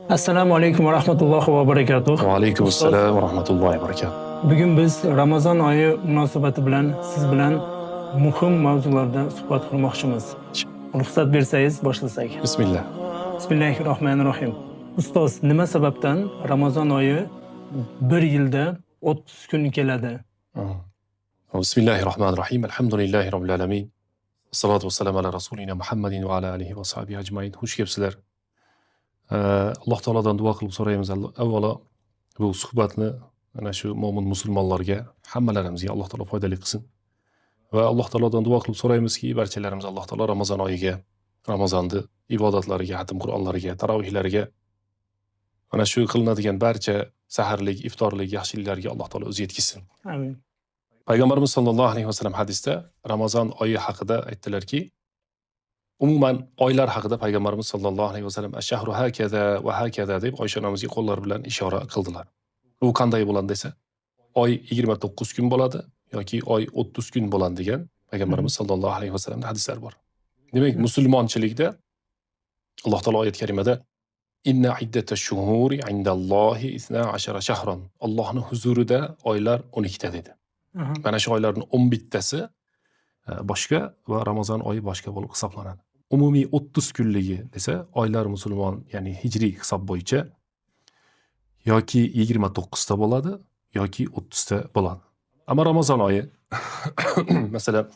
Assalomu alaykum va rahmatullohi va barakatuh. Va alaykum Ustoz, assalom va rahmatullohi va barakatuh. bugun biz Ramazon oyi munosabati bilan siz bilan muhim mavzularda suhbat qurmoqchimiz. Ruxsat bersangiz boshlasak. Bismillah. Bismillahirrohmanirrohim. Ustoz, nima sababdan Ramazon oyi bir yilda 30 kun keladi? Bismillahirrohmanirrohim. Alhamdulillahi robbil alamin. Assalatu vassalamu ala rasulina Muhammadin va ala alihi va sahbihi ajmain. Xush kelibsizlar. Alloh taolodan duo qilib so'raymiz. Avvalo bu suhbatni ana shu mo'min musulmonlarga, hammalarimizga Alloh taolo foydali qilsin. Va Alloh taolodan duo qilib so'raymizki, barchalarimiz Alloh taolo Ramazon oyiga, Ramazonni ibodatlariga, xatm Qur'onlariga, tarovihlariga, ana shu qilinadigan barcha saharlik, iftorlik, yaxshiliklarga Alloh taolo o'zi yetkazsin. Amin. Payg'ambarimiz sollallohu alayhi vasallam hadisda Ramazon oyi haqida aytdilarki, umuman oylar haqida Payg'ambarimiz sollallohu alayhi vasallam ash-shahru hakaza va hakaza deb Oysha onamizga qo'llar bilan ishora qildilar. U qanday bo'ladi desa, oy 29 kun bo'ladi yoki oy 30 kun bo'ladi degan Payg'ambarimiz sollallohu alayhi vasallamning hadislari bor. Demak, musulmonchilikda Alloh taolo oyat karimada Inna iddatash shuhuri indallohi 12 shahran. Allohning huzurida oylar 12 ta dedi. Mana shu oylarning 11 tasi boshqa va Ramazon oyi boshqa bo'lib hisoblanadi. Umumiy 30 kunligi desa, oylar musulmon, ya'ni hijriy hisob bo'yicha yoki 29 ta bo'ladi yoki 30 ta bo'ladi. Ammo Ramazon oyi masalan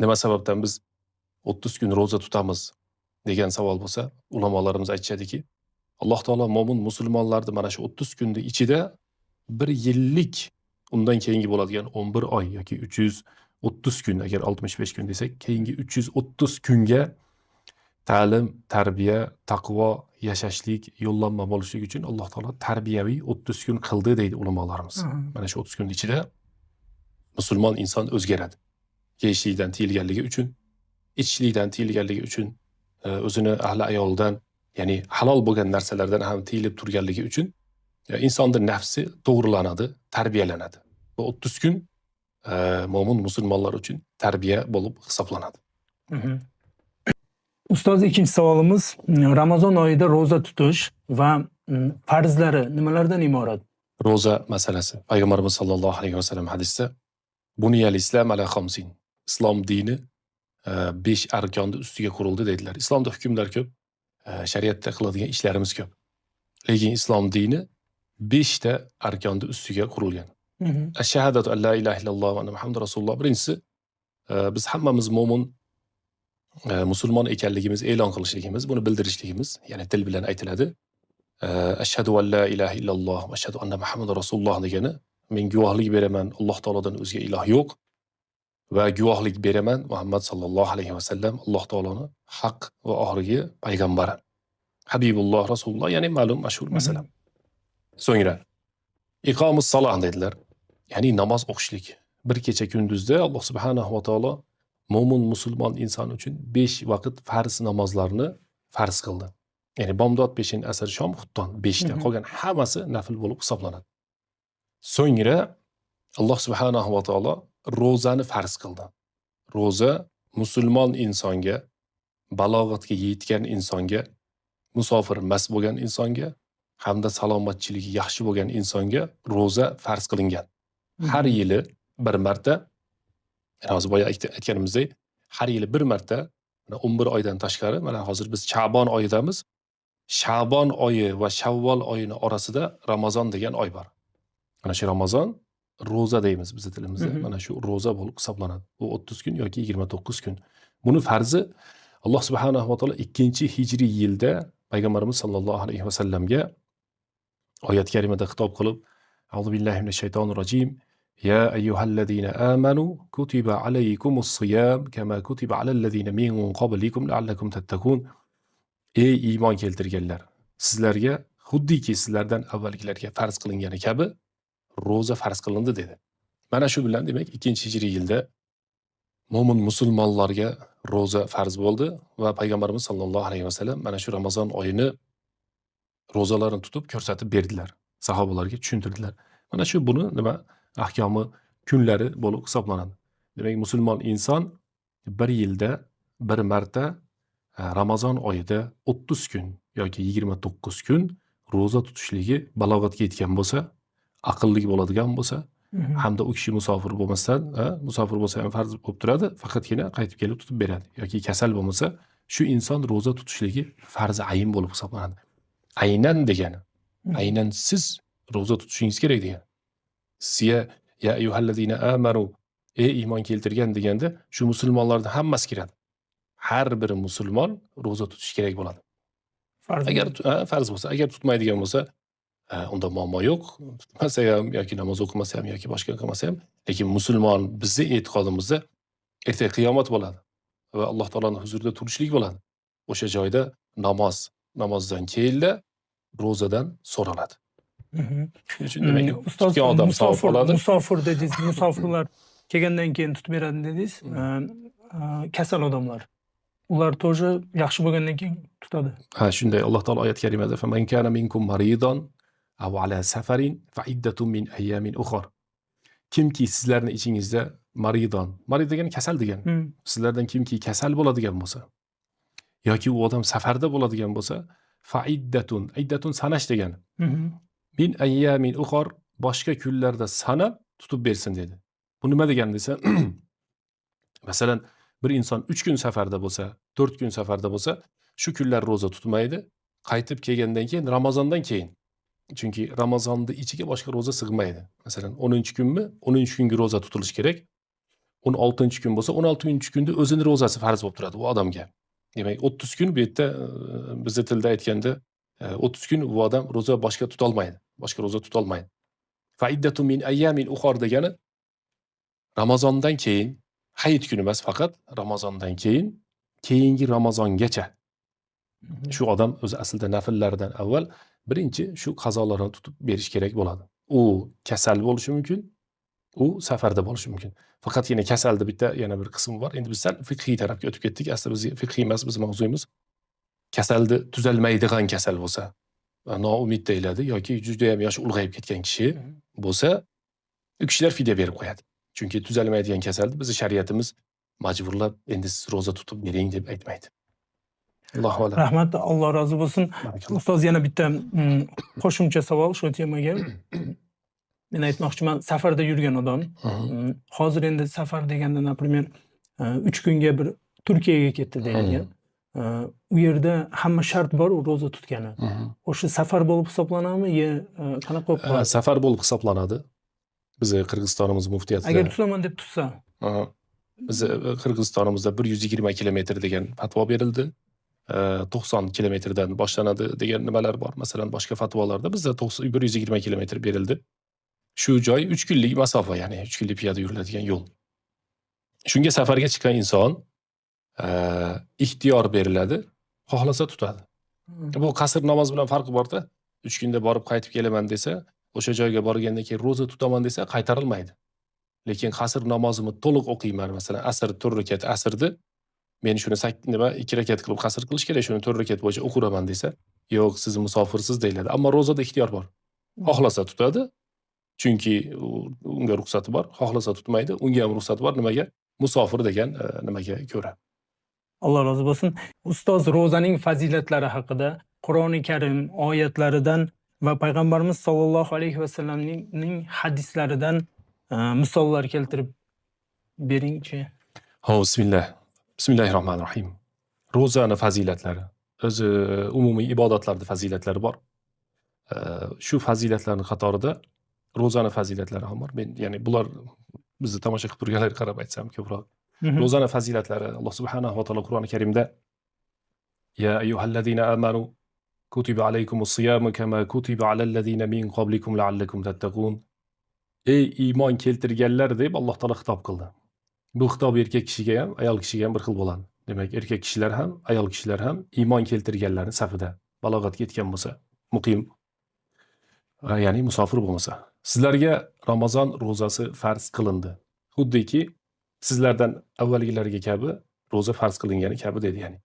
nima sababdan biz 30 kun roza tutamiz degan savol bo'lsa, ulamolarimiz aytishadiki, Alloh taolo mo'min musulmonlarni mana shu 30 kunning ichida bir yillik, undan keyingi bo'ladigan 11 oy yoki 330 kun, agar 65 kun desak, keyingi 330 kunga ta'lim, tarbiya, taqvo, yashashlik, yo'llanma bo'lishlik uchun Alloh taolo tarbiyaviy 30 kun qildi deydi ulamolarimiz. Mana shu 30 kun ichida musulmon inson o'zgaradi. Yeyishlikdan tiyilganligi uchun, ichishlikdan tiyilganligi uchun, o'zini ahli ayoldan, ya'ni halol bo'lgan narsalardan ham tiyilib turganligi uchun insonning nafsi to'g'rilanadi, tarbiyalanadi. Bu 30 kun mo'min musulmonlar uchun tarbiya bo'lib hisoblanadi. Ustoz, ikkinchi savolimiz, Ramazon oyida roza tutish va farzlari nimalardan iborat? Roza masalasi. Payg'ambarimiz sollallohu alayhi vasallam hadisda Buniyal islam ala khamsin. Islom dini 5 arkonni ustiga qurildi dedilar. Islomda hukmlar ko'p, shariatda qiladigan ishlarimiz ko'p. Lekin islom dini 5 ta arkonni ustiga qurilgan. Ash-shahadatu an la ilaha illalloh va anna Muhammadur rasululloh. Birinchisi, biz hammamiz mo'min musulmon ekanligimiz e'lon qilishligimiz, buni bildirishligimiz, ya'ni til bilan aytiladi. Ashhadu an la ilaha illalloh va ashhadu anna Muhammadur rasululloh degani, men guvohlik beraman, Alloh taolodan o'zga iloh yo'q va guvohlik beraman, Muhammad sallallohu alayhi vasallam Alloh taoloning haq va oxirgi payg'ambari. Habibulloh rasululloh, ya'ni ma'lum mashhur masala. So'ngra iqomus saloh dedilar. Ya'ni namoz o'qishlik. Bir kecha kunduzda Alloh subhanahu va taolo mo'min musulmon inson uchun 5 vaqt farz namozlarni farz qildi. Ya'ni bomdod, peshin, asr, shom, xutton 5 ta. Qolgan hammasi nafl bo'lib hisoblanadi. So'ngra Alloh subhanahu va taolo ro'zani farz qildi. Ro'za musulmon insonga, balog'atga yetgan insonga, musofir mast bo'lgan insonga hamda salomatchiligi yaxshi bo'lgan insonga ro'za farz qilingan. Har yili bir marta, hozir boya aytganimizdek, har yili bir marta, 11 oydan tashqari, mana hozir biz Sha'bon oyidamiz. Sha'bon oyi va Shavvol oyini orasida Ramazon degan oy bor. Mana shu Ramazon ro'za deymiz biz tilimizda. Mana shu ro'za bo'lib hisoblanadi. Bu 30 kun yoki 29 kun. Buni farzi Alloh subhanahu va taolo 2-hijriy yilda Payg'ambarimiz sollallohu alayhi vasallamga oyat karimada xitob qilib, A'udhu billahi minash shaytonir rojim. Ya ayyuhallazina amanu kutiba alaykumus siyam kama kutiba alal ladzina min qablikum la'allakum tattaqun. Ey iymon keltirganlar, sizlarga xuddiki sizlardan avvalgilarga farz qilingani kabi ro'za farz qilindi dedi. Mana shu bilan demak 2-hijriy yilda mo'min musulmonlarga ro'za farz bo'ldi va Payg'ambarimiz sollallohu alayhi vasallam mana shu Ramazon oyini ro'zalarini tutib ko'rsatib berdilar. Sahobalarga tushuntirdilar. Mana shu buni nima ahkomi kunlari bo'lib hisoblanadi. Demak, musulmon inson bir yilda bir marta Ramazon oyida 30 kun yoki 29 kun ro'za tutishligi balog'atga yetgan bo'lsa, aqlli bo'ladigan bo'lsa, hamda u kishi musofir bo'lmasdan, musofir bo'lsa ham farz bo'lib turadi, faqatgina qaytib kelib tutib beradi. Yoki kasal bo'lmasa, shu inson ro'za tutishligi farzi ayn bo'lib hisoblanadi. Aynan degani, aynan siz ro'za tutishingiz kerak degani. Sizga ya ayyuhallazina amanu ey iymon keltirgan deganda shu musulmonlarning hammasi kiradi. Har bir musulmon ro'za tutish kerak bo'ladi. Agar farz bo'lsa, agar tutmaydigan bo'lsa, unda muammo yo'q. Tutmasa ham yoki namoz o'qimasa ham yoki boshqa qilmasa ham, lekin musulmon bizning e'tiqodimizda ertaga qiyomat bo'ladi va Alloh taoloning huzurida turishlik bo'ladi. O'sha joyda namozdan keyinda ro'zadan so'raladi. Shuning uchun demak, ustoz, tutgan odam savob oladi. musofir dedingiz, musofirlar kelgandan keyin tutib beradi dedingiz. Kasal odamlar. Ular to'g'ri yaxshi bo'lgandan keyin tutadi. Shunday Alloh taolo oyat karimada "Faman kana minkum maridan aw ala safarin fa iddatun min ayyamin ukhra." Kimki sizlarning ichingizda marid degani kasal degani. Sizlardan kimki kasal bo'ladigan bo'lsa yoki u odam safarda bo'ladigan bo'lsa, fa iddatun sanash degani. Min ayyamin ukhra boshqa kunlarda sanab tutib bersin dedi. Bu nima degani desa, masalan, bir inson 3 kun safarda bo'lsa, 4 kun safarda bo'lsa, shu kunlar ro'za tutmaydi, qaytib kelgandan keyin Ramazondan keyin. Chunki Ramazonning ichiga boshqa ro'za sig'maydi. Masalan, 10-kunmi? 10-kunga ro'za tutilish kerak. 16-kun bo'lsa, 16-kunda o'zini ro'zasi farz bo'lib turadi u odamga. Demak, 30 kun bu yerda bizning tilda aytganda 30 kun u odam ro'za boshqa tutolmaydi. Boshqa ro'za tutolmaydi. Fa iddatun min ayyamin ukhra degani Ramazondan keyin, hayit kuni emas, faqat Ramazondan keyin, keyingi Ramazongacha shu odam o'zi aslida nafllaridan avval birinchi shu qazolarni tutib berish kerak bo'ladi. U kasal bo'lishi mumkin, u safarda bo'lishi mumkin. Faqatgina kasalda bitta yana bir qismi bor. Endi biz sal fiqhiy tarafga o'tib ketdik. Aslida biz fiqhiy emas, biz mavzuyimiz kasalni tuzalmaydigan kasal bo'lsa, noumid deyiladi yoki juda ham yoshi ulg'ayib ketgan kishi bo'lsa, u kishilar fidya berib qo'yadi. Chunki tuzalmaydigan kasalni bizning shariatimiz majburlab endi siz ro'za tutib bering deb aytmaydi. Allohu a'lam. Rahmat, Alloh rozi bo'lsin. Ustoz, yana bitta qo'shimcha savol shu temaga. Men aytmoqchiman, safarda yurgan odam, hozir endi safar deganda, naprimер, 3 kunga bir Turkiyaga ketdi deyilgan. U yerda hamma shart bor u ro'za tutgani. O'sha safar bo'lib hisoblanadimi yo qanaqa bo'lib qoladi? Safar bo'lib hisoblanadi. Biz Qirg'izistonimiz muftiyatida Agar tutaman deb tutsa, biz Qirg'izistonimizda 120 kilometr degan fatvo berildi. 90 kilometrdan boshlanadi degan nimalar bor. Masalan, boshqa fatvolarda bizda 120 kilometr berildi. Shu joy 3 kunlik masofa, ya'ni 3 kunlik piyoda yuriladigan yo'l. Shunga safarga chiqqan inson ixtiyor beriladi, xohlasa tutadi. Bu qasr namoz bilan farqi bor-da. 3 kunda borib qaytib kelaman desa, o'sha joyga borgandan keyin ro'za tutaman desa qaytarilmaydi. Lekin qasr namozimni to'liq o'qiyman, masalan, asr 4 rakat asrdi, men shuni 2 rakat qilib qasr qilish kerak, shuni 4 rakat bo'yicha o'qiraman desa, yo'q, siz musofirsiz deyiladi. Ammo ro'zada ixtiyor bor. Xohlasa tutadi, chunki unga ruxsati bor, xohlasa tutmaydi, unga ham ruxsati bor. Nimaga? Musofir degan nimaga ko'ra. Alloh rozi bo'lsin. Ustoz, ro'zaning fazilatlari haqida Qur'oni Karim oyatlaridan va payg'ambarimiz sollallohu alayhi vasallamning hadislaridan misollar keltirib beringchi. Bismillah. Bismillahirrohmanirrohim. Ro'zani fazilatlari, o'zi umumiy ibodatlarda fazilatlari bor. Shu fazilatlarning qatorida ro'zani fazilatlari ham bor. Men ya'ni bular bizni tomosha qilib turganlar qarab aytsam ko'proq. Ro'zani fazilatlari Alloh subhanahu va taolo Qur'oni Karimda ya ayyuhallazina amanu kutiba alaykumus siyamu kama kutiba alal ladzina min qablikum la'allakum tattaqun. Ey iymon keltirganlar deb Alloh taolo xitob qildi. Bu xitob erkak kishiga ham, ayol kishiga ham bir xil bo'ladi. Demak, erkak kishilar ham, ayol kishilar ham iymon keltirganlarning safida balog'atga yetgan bo'lsa, muqim, ya'ni musofir bo'lmasa, sizlarga Ramazon ro'zasi farz qilindi. Xuddiki sizlardan avvalgilarga kabi ro'za farz qilingani kabi dedi, ya'ni.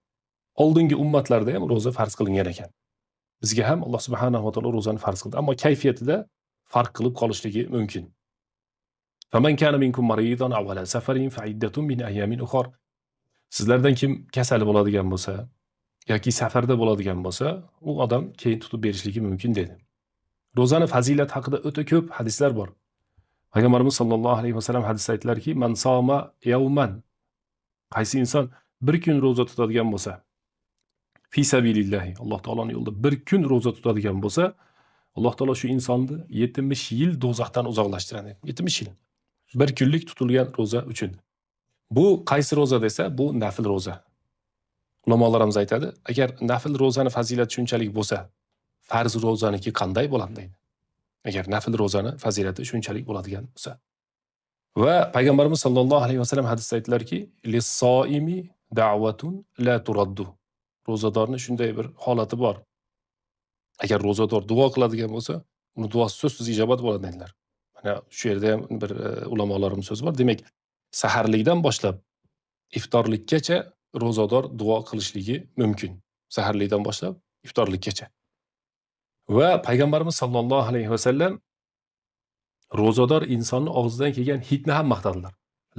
Oldingi ummatlarda ham ro'za farz qilingan ekan. Bizga ham Alloh subhanahu va taolo ro'zani farz qildi, ammo kayfiyatida farq qilib qolishligi mumkin. Faman kana minkum maridan aw ala safarin fa iddatun min ayyamin ukhra. Sizlardan kim kasal bo'ladigan bo'lsa yoki safarda bo'ladigan bo'lsa, u odam keyin tutib berishligi mumkin dedi. Ro'zani fazilati haqida o'ta ko'p hadislar bor. Payg'ambarimiz sollallohu alayhi vasallam hadisda aytdilarki, "Man soma yawman", qaysi inson bir kun ro'za tutadigan bo'lsa, fi sabilillahi, Alloh taoloning yo'lida bir kun ro'za tutadigan bo'lsa, Alloh taolo shu insonni 70 yil do'zaxdan uzoqlashtiradi. 70 yil. Bir kunlik tutilgan ro'za uchun. Bu qaysi ro'za desa, bu nafl ro'za. Ulamolarimiz aytadi, agar nafl ro'zani fazilati shunchalik bo'lsa, farz ro'zaniki qanday bo'ladi deydi. Agar nafl ro'zani fazilati shunchalik bo'ladigan bo'lsa. Va payg'ambarimiz sollallohu alayhi vasallam hadisda aytdilarki, "Lis-soimi da'watun la turaddu." Ro'zadorning shunday bir holati bor. Agar ro'zador duo qiladigan bo'lsa, uni duosi so'zsiz ijobat bo'ladi dedilar. Mana shu yerda ham bir ulamolarimiz so'zi bor. Demak, saharlikdan boshlab iftorlikkacha ro'zador duo qilishligi mumkin. Saharlikdan boshlab iftorlikkacha. Va payg'ambarimiz sollallohu alayhi vasallam ro'zador insonning og'zidan kelgan hidni ham maqtadilar.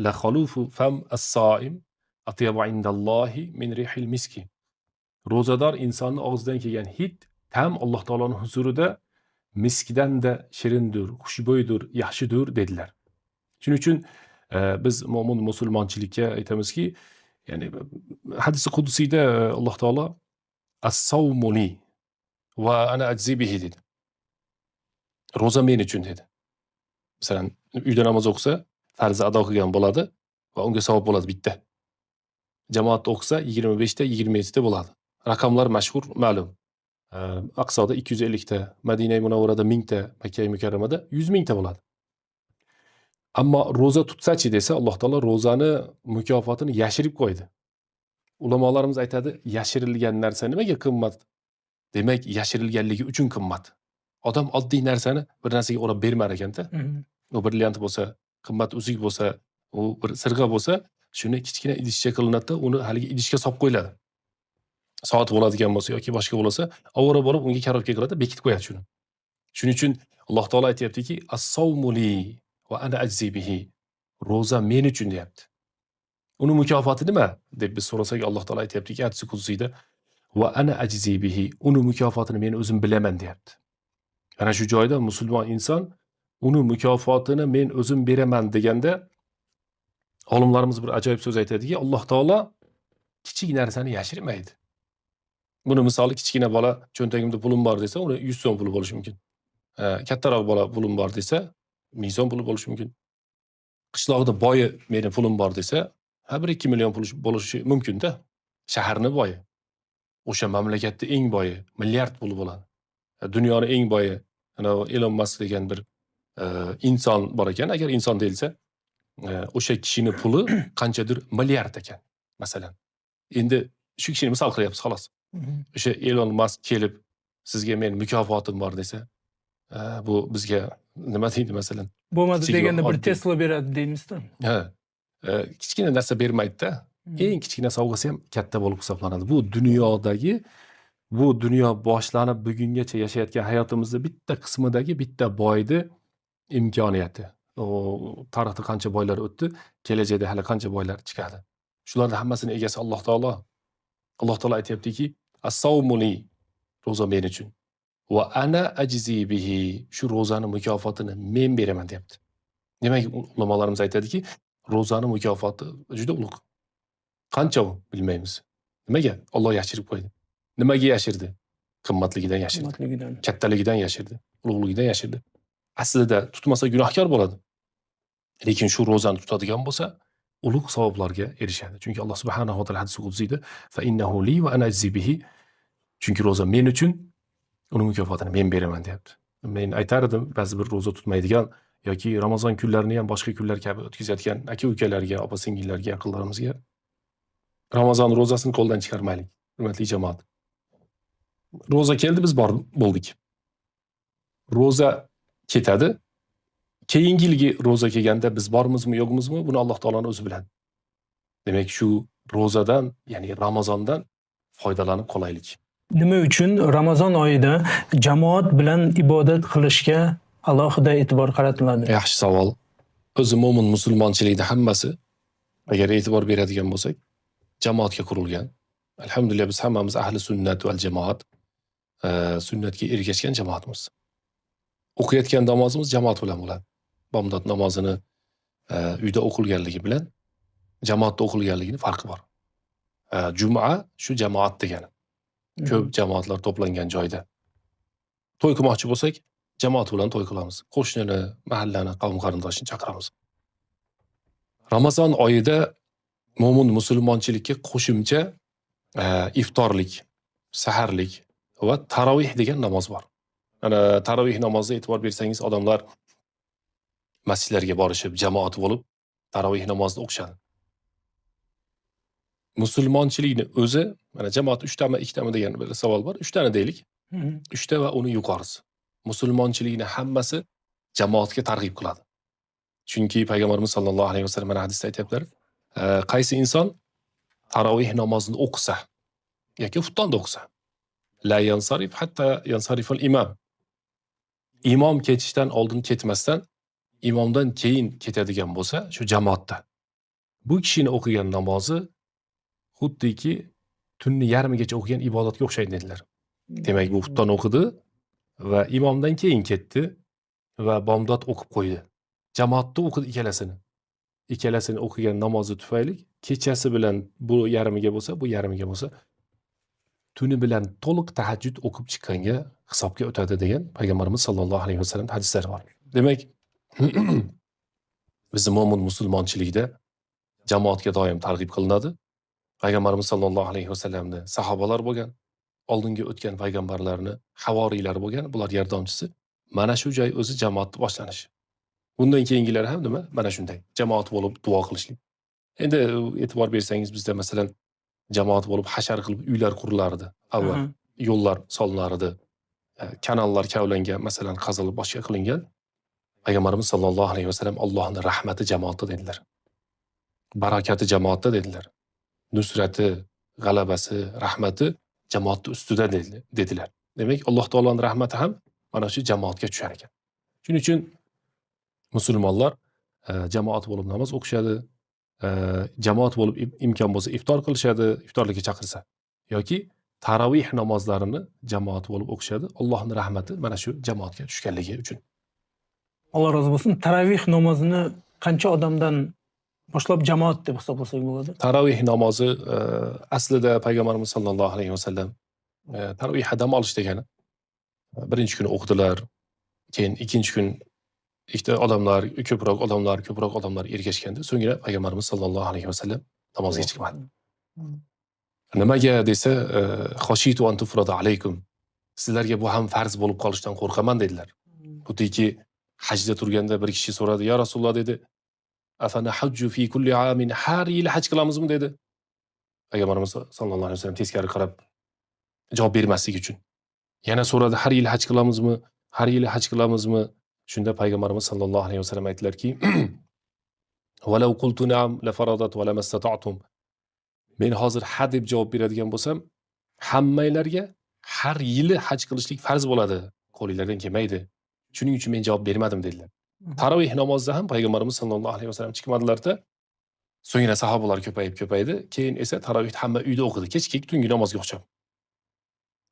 La khalufu fam as-soim atyabu indallohi min rihil miski. Ro'zador insonning og'zidan kelgan hid tam Alloh taoloning huzurida miskdan-da shirindir, xushbo'ydir, yaxshidir dedilar. Shuning uchun biz mo'min musulmonchilikka aytamizki, ya'ni hadis qudusiyda Alloh taolo as-savmuni va ana ajzi bihi dedi. Ro'za men uchun dedi. Masalan, uyda namoz o'qisa, farzni ado qilgan bo'ladi va unga savob bo'ladi bitta. Jamoatda o'qisa 25 ta, 27 ta bo'ladi. Raqamlar mashhur, ma'lum. Aqsoda 250 ta, Madina Munavvarada 1000 ta, Makka Mukarramada 100 ming ta bo'ladi. Ammo ro'za tutsachi desa, Alloh taolo ro'zani mukofotini yashirib qo'ydi. Ulamolarimiz aytadi, yashirilgan narsa nimaga qimmat? Demak, yashirilganligi uchun qimmat. Odam oddiy narsani bir narsaga o'rab bermar ekanda. U brilliant bo'lsa, qimmat uzuk bo'lsa, u bir sirg'a bo'lsa, shuni kichkina idishcha qilinadi, uni haligi idishga solib qo'yiladi. Soat bo'ladigan bo'lsa yoki boshqa bo'lsa, ovora borib unga karobka qiladi, bekitib qo'yadi shuni. Shuning uchun Alloh taolo aytayaptiki, "As-savmuli va ana ajzi bihi." Ro'za men uchun deyapti. Uni mukofoti nima deb biz so'rasak, Alloh taolo aytayaptiki, hadis qudusiyda va ana ajzi bihi. Uni mukofotini men o'zim bilaman deyapti. Ana shu joyda musulmon inson uni mukofotini men o'zim beraman deganda olimlarimiz bir ajoyib so'z aytadiki, Alloh taolo kichik narsani yashirmaydi. Buni misoli kichkina bola cho'ntagimda pulim bor desa, uni 100 so'm puli bo'lishi mumkin. Kattaroq bola pulim bor desa, 1000 so'm puli bo'lishi mumkin. Qishloqda boyi meni pulim bor desa, 1-2 million pul bo'lishi mumkin-da. Shaharni boyi. O'sha mamlakatda eng boyi milliard puli bo'ladi. Dunyoning eng boyi ana Elon Musk degan bir inson bor ekan, agar inson deyilsa, o'sha kishining puli qanchadir milliard ekan, masalan. Endi shu kishini misol qilyapmiz, xolos. O'sha Elon Musk kelib, sizga men mukofotim bor desa, bu bizga nima deydi masalan? Bo'lmadi deganda bir Tesla beradi deymizda. Ha. Kichkina narsa bermaydi-da. Eng kichkina sovg'asi ham katta bo'lib hisoblanadi. Bu dunyo boshlanib bugungacha yashayotgan hayotimizda bitta qismidagi bitta boyni imkoniyati. Tarixda qancha boylar o'tdi, kelajakda hali qancha boylar chiqadi. Shularning hammasini egasi Alloh taolo. Alloh taolo aytayaptiki, "As-savmuni", ro'za men uchun. Va ana ajzi bihi, shu ro'zani mukofotini men beraman deyapti. Demak, ulamolarimiz aytadiki, ro'zani mukofoti juda ulug'. Qancha u bilmaymiz. Nimaga? Alloh yashirib qo'ydi. Nimaga yashirdi? Qimmatligidan yashirdi. Kattaligidan yashirdi. Ulug'ligidan yashirdi. Aslida tutmasa gunohkor bo'ladi. Lekin shu ro'zani tutadigan bo'lsa, ulug' savoblarga erishadi. Chunki Alloh subhanahu va taolo hadis qudusiyda fa innahu li va ana ajzi bihi. Chunki ro'za men uchun, uni mukofotini men beraman deyapti. Men aytardim, ba'zi bir ro'za tutmaydigan yoki Ramazon kunlarini ham boshqa kunlar kabi o'tkazayotgan aka-ukalarga, opa-singillarga, yaqinlarimizga Ramazon ro'zasini qo'ldan chiqarmaylik, hurmatli jamoat. Ro'za keldi, biz bo'ldik. Ro'za ketadi. Keyingi yilgi ro'za kelganda biz bormizmi, yo'qmizmi, buni Alloh taoloning o'zi biladi. Demak, shu ro'zadan, ya'ni Ramazondan foydalanib qolaylik. Nima uchun Ramazon oyida jamoat bilan ibodat qilishga alohida e'tibor qaratiladi? Yaxshi savol. O'zi mo'min musulmonchilikda hammasi, agar e'tibor beradigan bo'lsak, jamoatga qurilgan. Alhamdulillah biz hammamiz ahli sunnat val jamoat, sunnatga ergashgan jamoatmiz. O'qiyotgan namozimiz jamoat bilan bo'ladi. Bomdod namozini uyda o'qilganligi bilan jamoatda o'qilganligining farqi bor. Juma shu jamoat degani. Ko'p jamoatlar to'plangan joyda. To'y qilmoqchi bo'lsak, jamoat bilan to'y qilamiz. Qo'shnini, mahallani, qavm qarindoshini chaqiramiz. Ramazon oyida mo'min musulmonchilikka qo'shimcha iftorlik, saharlik va tarovih degan namoz bor. Ana tarovih namozida e'tibor bersangiz, odamlar masjidlarga borishib, jamoat bo'lib tarovih namozini o'qishadi. Musulmonchilikni o'zi, mana jamoat 3 tami, 2 tami degan bir savol bor. 3 tani deylik. 3 ta va uni yuqorisi. Musulmonchilikni hammasi jamoatga targ'ib qiladi. Chunki payg'ambarimiz sollallohu alayhi vasallam mana hadisda aytiblar, qaysi inson tarovih namozini o'qisa yoki xuftonda o'qisa, la yansarif hatta yansarifal imam. Imom ketishdan oldin ketmasdan, imomdan keyin ketadigan bo'lsa, shu jamoatda. Bu kishini o'qigan namozi xuddiki tunni yarmigacha o'qigan ibodatga o'xshaydi dedilar. Demak, bu xufton o'qidi va imomdan keyin ketdi va bomdod o'qib qo'ydi. Jamoatda o'qidi ikkalasini. Ikkalasini o'qigan namozi tufayli kechasi bilan bu yarmiga bo'lsa, bu yarmiga bo'lsa, tuni bilan to'liq tahajjud o'qib chiqqanga hisobga o'tadi degan payg'ambarimiz sollallohu alayhi vasallam hadislari bor. Demak, bizning mo'min musulmonchilikda jamoatga doim targ'ib qilinadi. Payg'ambarimiz sollallohu alayhi vasallamni sahobalar bo'lgan, oldingi o'tgan payg'ambarlarni havoriylar bo'lgan, bular yordamchisi. Mana shu joy o'zi jamoatni boshlanishi. Bundan keyingilar ham nima? Mana shunday. Jamoat bo'lib duo qilishlik. Endi e'tibor bersangiz, bizda masalan jamoat bo'lib hashar qilib uylar qurilardi. Avval yo'llar solinardi. Kanallar kavlangan, masalan, qazilib boshqa qilingan. Payg'ambarimiz sollallohu alayhi vasallam Allohning rahmati jamoatda dedilar. Barakati jamoatda dedilar. Nusrati, g'alabasi, rahmati jamoatning ustida dedilar. Demak, Alloh taoloning rahmati ham mana shu jamoatga tushar ekan. Shuning uchun musulmonlar jamoat bo'lib namoz o'qishadi, jamoat bo'lib imkon bo'lsa iftor qilishadi, iftorlikka chaqirsa, yoki tarovih namozlarini jamoat bo'lib o'qishadi. Allohning rahmati mana shu jamoatga tushganligi uchun. Alloh rozi bo'lsin. Tarovih namozini qancha odamdan boshlab jamoat deb hisoblasak bo'ladi? Tarovih namozi aslida payg'ambarimiz sollallohu alayhi vasallam tarovih dam olish degani. Birinchi kuni o'qidilar, keyin ikkinchi kun ikkita odamlar, ko'proq odamlar ergashganda, so'ngra payg'ambarimiz sollallohu alayhi vasallam namozga chiqmadi. Nimaga desa, xoshitu an tufrada alaykum. Sizlarga bu ham farz bo'lib qolishdan qo'rqaman dedilar. Xuddiki hajda turganda bir kishi so'radi, "Ya Rasululloh" dedi, "Afana hajju fi kulli amin, har yil haj qilamizmi?" dedi. Payg'ambarimiz sollallohu alayhi vasallam teskari qarab javob bermaslik uchun. Yana so'radi, "Har yil haj qilamizmi? Har yil haj qilamizmi?" Shunda payg'ambarimiz sollallohu alayhi vasallam aytdilarki, "Walau qultu na'am la faradat wa lamastata'tum." Men hozir ha deb javob beradigan bo'lsam, hammanglarga har yili haj qilishlik farz bo'ladi, qo'lingizdan kelmaydi. Shuning uchun men javob bermadim dedilar. Tarovih namozida ham payg'ambarimiz sollallohu alayhi vasallam chiqmadilar-da. So'ngra sahobalar ko'paydi, keyin esa tarovihni hamma uyda o'qidi, kechki tungi namozga o'xshab.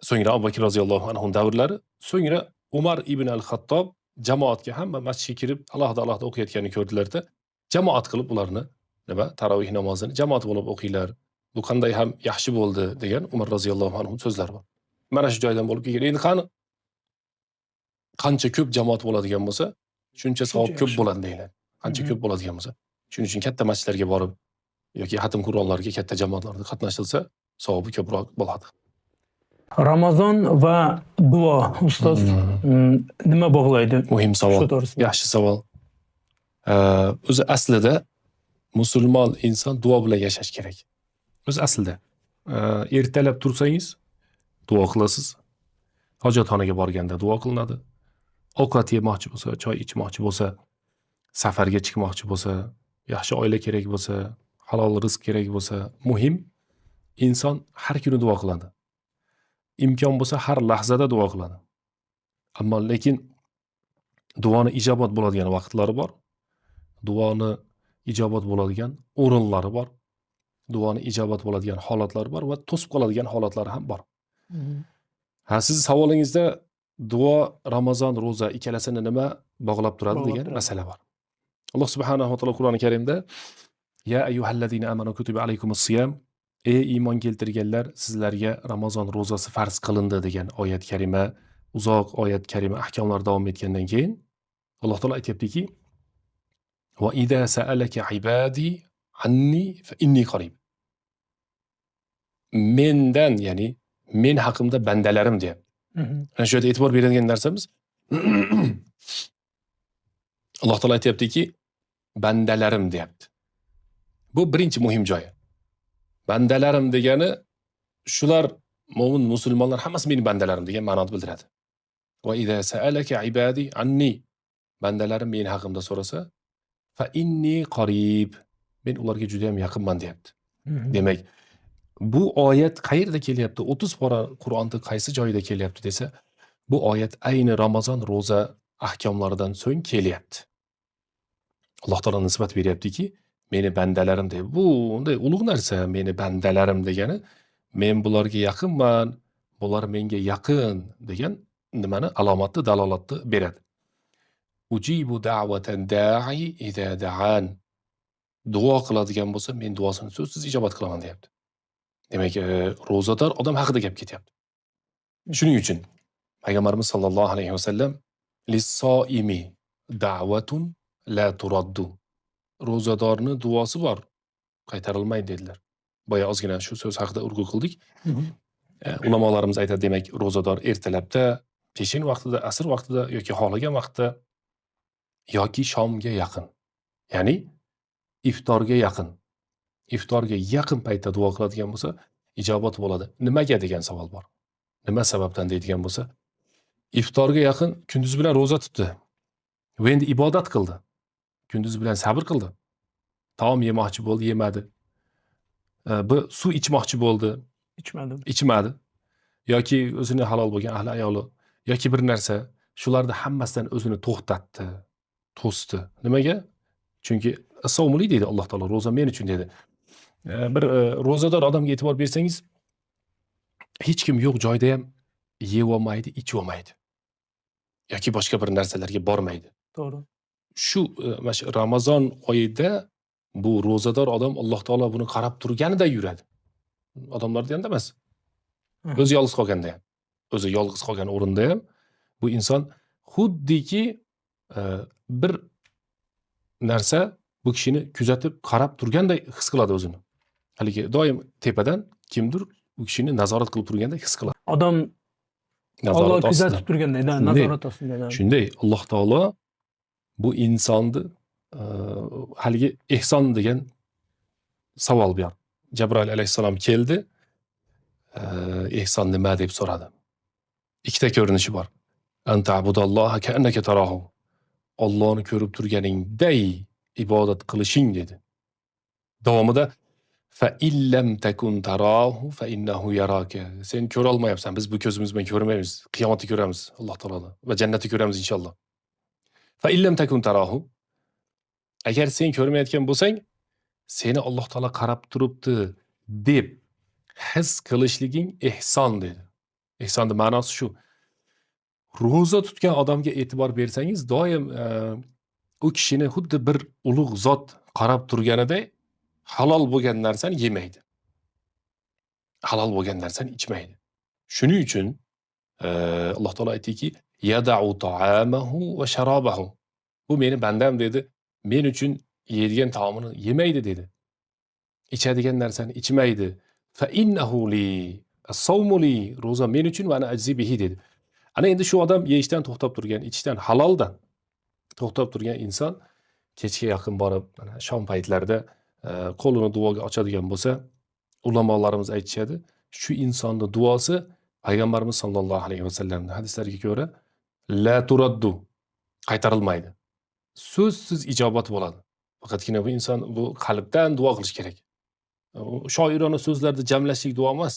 So'ngra Abu Bakr roziyallohu anhu davrlari, so'ngra Umar ibn al-Xattob jamoatga hamma masjidga kirib alohida o'qiyotganini ko'rdilar-da, jamoat qilib ularni nima tarovih namozini jamoat bo'lib o'qiylar. Bu qanday ham yaxshi bo'ldi degan Umar roziyallohu anhu so'zlari bor. Mana shu joydan bo'lib kelgan. Endi qancha ko'p jamoat bo'ladigan bo'lsa, shuncha savob ko'p bo'ladi deyiladi. Qancha ko'p bo'ladigan bo'lsa. Shuning uchun katta masjidlarga borib yoki xatm Qur'onlarga katta jamoatlarda qatnashilsa, savobi ko'proq bo'ladi. Ramazon va duo ustoz nima bog'laydi? Muhim savol. Yaxshi savol. O'zi aslida musulmon inson duo bilan yashash kerak. O'zi aslida ertalab tursangiz duo qilasiz. Hojatxonaga borganda duo qilinadi. Ovqat yemoqchi bo'lsa, choy ichmoqchi bo'lsa, safarga chiqmoqchi bo'lsa, yaxshi oila kerak bo'lsa, halol rizq kerak bo'lsa, muhim inson har kuni duo qiladi. Imkon bo'lsa har lahzada duo qiladi. Ammo lekin duoni ijobat bo'ladigan vaqtlari bor. Duoni ijobat bo'ladigan o'rinlari bor. duoni ijobat bo'ladigan holatlar bor va to'sib qoladigan holatlar ham bor. Ha, siz savolingizda duo, Ramazon, ro'za ikkalasini nima bog'lab turadi degan masala bor. Alloh subhanahu va taolo Qur'oni Karimda ya ayyuhallazina amanu kutiba alaykumus siyam, ey iymon keltirganlar, sizlarga Ramazon ro'zasi farz qilindi degan oyat karima, uzoq oyat karima ahkomlar davom etgandan keyin Alloh taolo aytibdiki va idza sa'alaka ibadi anni fa inni qarib. Mendan, ya'ni men haqimda bandalarim deyapti. Ana shu yerda e'tibor beradigan narsamiz Alloh taolo aytibdiki bandalarim deyapti. Bu birinchi muhim joyi. Bandalarim degani shular mo'min musulmonlar hammasi mening bandalarim degan ma'noni bildiradi. Va idza sa'alaka ibadi anni, bandalarim men haqimda so'rasa, fa inni qarib, men ularga juda ham yaqinman deyapti. Demak, bu oyat qayerda kelyapti? 30 pora Qur'onda qaysi joyida kelyapti desa, bu oyat ayni Ramazon ro'za ahkomlaridan so'ng kelyapti. Alloh taolo nisbat beryaptiki, meni bandalarim deb. Bu unday ulug' narsa, meni bandalarim degani, men bularga yaqinman, bular menga yaqin degan nimani alomatni, dalolatni beradi. Ujibu da'watan da'i idza da'an. Duo qiladigan bo'lsa, men duosini so'zsiz ijobat qilaman deyapti. Demak, ro'zador odam haqida gap ketyapti. Shuning uchun Payg'ambarimiz sollallohu alayhi vasallam lis-soimi da'watun la turaddu. Ro'zadorning duosi bor, qaytarilmaydi dedilar. Boya ozgina shu so'z haqida urg'u qildik. Ulamolarimiz aytadi, demak, ro'zador ertalabda, peshin vaqtida, asr vaqtida yoki xohlagan vaqtda yoki shomga yaqin, ya'ni iftorga yaqin. Iftorga yaqin paytda duo qiladigan bo'lsa, ijobat bo'ladi. Nimaga degan savol bor. Nima sababdan deydigan bo'lsa, iftorga yaqin kunduz bilan ro'za tutdi. Va endi ibodat qildi. Kunduz bilan sabr qildi. Taom yemoqchi bo'ldi, yemadi. Bu suv ichmoqchi bo'ldi, ichmadi. Yoki o'zini halol bo'lgan ahli ayoli yoki bir narsa, shularda hammasidan o'zini to'xtatdi, to'sdi. Nimaga? Chunki as-sawmuli deydi Alloh taolo, ro'za men uchun dedi. Bir ro'zador odamga e'tibor bersangiz, hech kim yo'q joyda ham yeb olmaydi, ichib olmaydi. Yoki boshqa bir narsalarga bormaydi. To'g'ri. Shu Ramazon oyida bu ro'zador odam Alloh taolo buni qarab turganida yuradi. Odamlarda ham emas. O'zi yolg'iz qolganda ham. O'zi yolg'iz qolgan o'rinda ham bu inson xuddiki bir narsa bu kishini kuzatib qarab turganday his qiladi o'zini. Haligi doim tepadan kimdir u kishini nazorat qilib turganday his qiladi. Odam Alloh kuzatib turganday, nazorat ostida. Shunday, Alloh taolo bu insonni haligi ehson degan savol bor. Jabroil alayhissalom keldi, ehson nima deb so'radi. Ikkita ko'rinishi bor. Anta'budalloha ka'annaka tarahu. Allohni ko'rib turganingday ibodat qilishing dedi. Davomida fa illam takun tarahu fa innahu yaraka. Sen ko'ra olmayapsan, biz bu ko'zimiz bilan ko'rmaymiz. Qiyomatni ko'ramiz Alloh taolodan va jannatni ko'ramiz inshaalloh. Fa illam takun tarahu. Agar sen ko'rmayotgan bo'lsang, seni Alloh taolo qarab turibdi deb his qilishliging ehson dedi. Ehsonning ma'nosi shu. Ro'za tutgan odamga e'tibor bersangiz, doim u kishini xuddi bir ulug' zot qarab turganiday halol bo'lgan narsani yemaydi. Halol bo'lgan narsani ichmaydi. Shuning uchun Alloh taolo aytdiki, yada'u ta'amahu va sharabahu. Bu meni bandam dedi. Men uchun yeydigan taomini yemaydi dedi. İçadigan narsani ichmaydi. Fa innahu li as-sawmu li, ro'za men uchun va ana ajzi bihi dedi. Ana endi shu odam yeyishdan to'xtab turgan, ichishdan, haloldan to'xtab turgan inson kechga yaqin borib, mana shom paytlarida qo'lini duoga ochadigan bo'lsa, ulamolarimiz aytishadi, shu insonning duosi Payg'ambarimiz sollallohu alayhi vasallamning hadislariga ko'ra la turaddu, qaytarilmaydi. So'zsiz ijobat bo'ladi. Faqatgina bu inson bu qalbdan duo qilish kerak. Shoirona so'zlarda jamlashlik duo emas,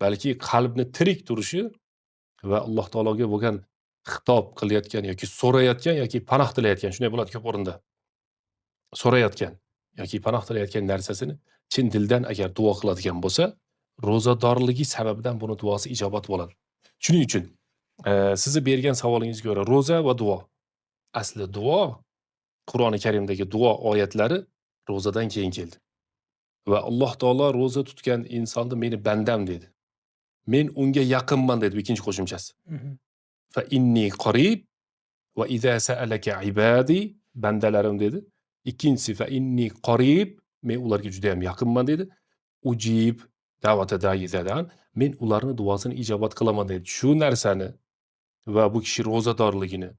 balki qalbni tirik turishi va Alloh taologa bo'lgan xitob qilayotgan yoki so'rayotgan yoki panoh tilayotgan, shunday bo'ladi ko'p o'rinda. So'rayotgan yoki panoh tilayotgan narsasini chin dildan agar duo qiladigan bo'lsa, ro'zadorligi sababidan buni duosi ijobat bo'ladi. Shuning uchun sizni bergan savolingizga ko'ra ro'za va duo. Asli duo Qur'oni Karimdagi duo oyatlari ro'zadan keyin keldi. Va Alloh taolo ro'za tutgan insonni meni bandam dedi. Men unga yaqinman dedi ikkinchi qo'shimchasi. Fa inni qarib va idza sa'alaka ibadi bandalarim dedi. Ikkinchisi fa inni qarib men ularga juda ham yaqinman dedi. Ujib da'vata da'izadan men ularni duosini ijobat qilaman dedi. Shu narsani va bu kishi ro'zadorligini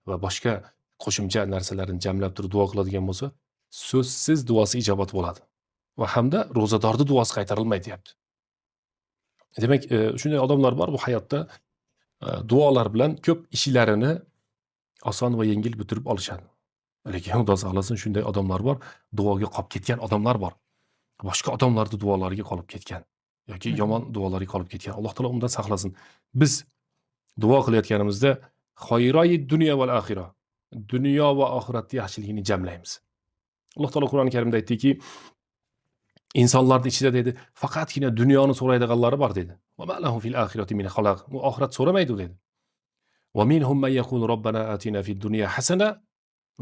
va boshqa qo'shimcha narsalarni jamlab turib duo qiladigan bo'lsa, so'zsiz duosi ijobat bo'ladi. Va hamda ro'zadorning duosi qaytarilmaydi deyapti. Demak, shunday odamlar bor bu hayotda duolar bilan ko'p ishlarini oson va yengil bitirib olishadi. Lekin Xudo saqlasin shunday odamlar bor, duoga qolib ketgan odamlar bor. Boshqa odamlarning duolariga qolib ketgan yoki yomon duolariga qolib ketgan. Alloh taolo undan saqlasin. Biz duo qilayotganimizda xoyroyi dunyo va oxira, dunyo va oxiratning yaxshiligini jamlaymiz. Alloh taolo Qur'oni Karimda aytdiki, insonlarning ichida dedi, faqatgina dunyoni so'raydiganlari bor dedi. Va ma lahum fil oxirati min xalaq. U oxirat so'ramaydi dedi. Va minhum man yaqulu robbana atina fid dunya hasana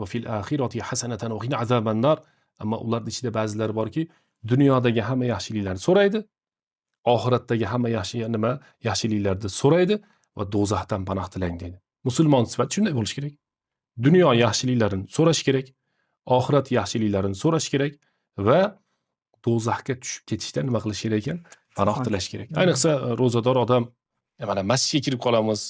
va fil oxirati hasanatan va qina azaban nar. Ammo ularning ichida ba'zilar borki, dunyodagi hamma yaxshiliklarni so'raydi, oxiratdagi hamma yaxshiliklarni so'raydi va do'zaxdan panoh tilang dedi. Musulmon sifati shunday bo'lishi kerak. Dunyo yaxshiliklarini so'rash kerak, oxirat yaxshiliklarini so'rash kerak va do'zaxga tushib ketishdan nima qilish kerak ekan? Panoh tilash kerak. Ayniqsa ro'zador odam mana masjidga kirib qolamiz,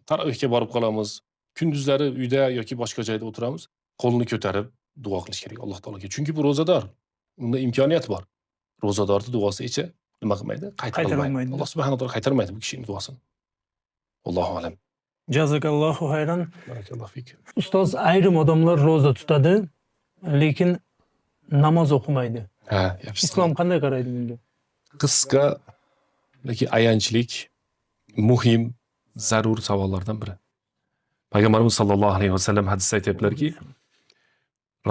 tarovihga borib qolamiz, kunduzlari uyda yoki boshqa joyda o'tiramiz, qo'lni ko'tarib duo qilish kerak Alloh taologa. Chunki bu ro'zador. Unda imkoniyat bor. Ro'zadorning duosi ichi nima qilmaydi? Qaytarolmaydi. Alloh subhanahu va taolo qaytarmaydi bu kishining duosini. Allohu alam. Jazakallohu xayran. Barakallohu fik. Ustoz, ayrim odamlar ro'za tutadi, lekin namoz o'qimaydi. Ha, yaxshi. Islom qanday qaraydi bunga? Qisqa lekin ayanchlik, muhim, zarur savollardan biri. Payg'ambarimiz sollallohu alayhi vasallam hadisda aytiblarki,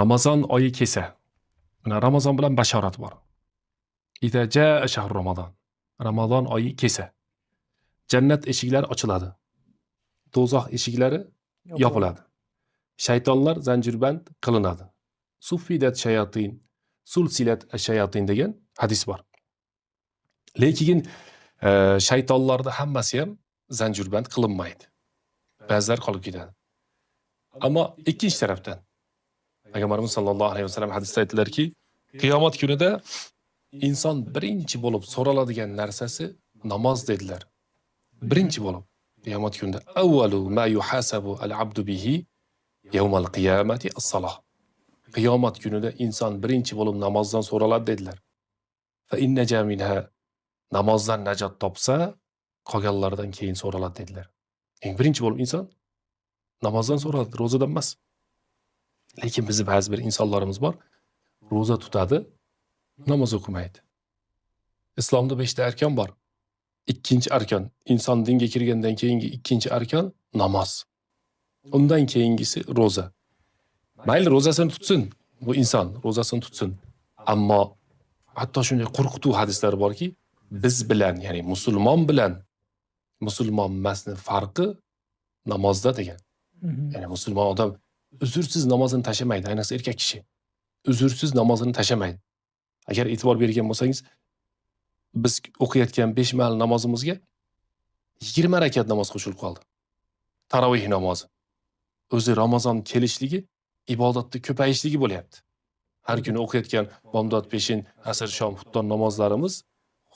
Ramazon oyi kelsa, mana Ramazon bilan bashorat bor. Idza jaa shahr Ramazon. Ramazon oyi kelsa, jannat eshiklari ochiladi. Do'zax eshiklari yopiladi. Shaytonlar zanjirband qilinadi. Suffidat shayatin, sulsilat ash-shayatin degan hadis bor. Lekin shaytonlarda hammasi ham zanjirband qilinmaydi. Ba'zilar qolib ketadi. Ammo ikkinchi tarafdan Payg'ambarimiz sollallohu alayhi vasallam hadisda aytdilarki, qiyomat kunida inson birinchi bo'lib so'raladigan narsasi namoz dedilar. Birinchi bo'lib qiyomat kunida avvalu ma yuhasabu al-abdu bihi yawmal qiyamati as-salah. Qiyomat kunida inson birinchi bo'lib namozdan so'raladi dedilar. Fa inna jaminha namozdan najot topsa, qolganlardan keyin so'raladi dedilar. Eng birinchi bo'lib inson namozdan so'raladi, ro'zadan emas. Lekin bizning ba'zi bir insonlarimiz bor, ro'za tutadi, namoz o'qimaydi. Islomda 5 ta arkon bor. Ikkinchi arkon, inson dinga kirgandan keyingi ikkinchi arkon namoz. Undan keyingisi ro'za. Mayli ro'zasini tutsin, bu inson ro'zasini tutsin. Ammo hatto shunday qo'rqituv hadislar borki, biz bilan, ya'ni musulmon bilan musulmon emasni farqi namozda degan. Ya'ni musulmon odam uzursiz namozini tashamaydi, ayniqsa erkak kishi. Uzursiz namozini tashamaydi. Agar e'tibor bergan bo'lsangiz, biz o'qiyotgan 5 mahal namozimizga 20 rakat namoz qo'shilib qoldi. Tarovih namozi. O'zi Ramazon kelishligi ibodatning ko'payishligi bo'lyapti. Har kuni o'qiyotgan bomdod, peshin, asr, shom, xutton namozlarimiz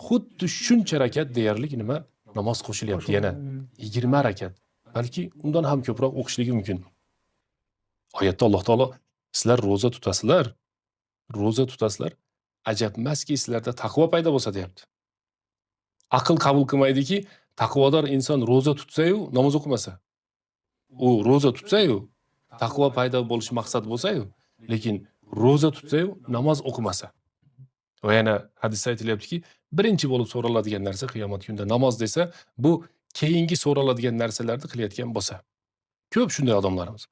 xuddi shuncha rakat deyarli nima namoz qo'shilyapti yana 20 rakat. Balki undan ham ko'proq o'qishligi mumkin. Oyatda Alloh taolo sizlar ro'za tutasizlar. Ro'za tutasizlar. Ajab emaski sizlarda taqvo paydo bo'lsa deyapti. Aql qabul qilmaydiki, taqvodor inson ro'za tutsa-yu, namoz o'qimasa. U ro'za tutsa-yu, taqvo paydo bo'lish maqsad bo'lsa-yu, lekin ro'za tutsa-yu, namoz o'qimasa. Va yana hadisda aytilyaptiki, birinchi bo'lib so'raladigan narsa qiyomat kunida namoz desa, bu keyingi so'raladigan narsalarni qilayotgan bo'lsa. Ko'p shunday odamlarimiz.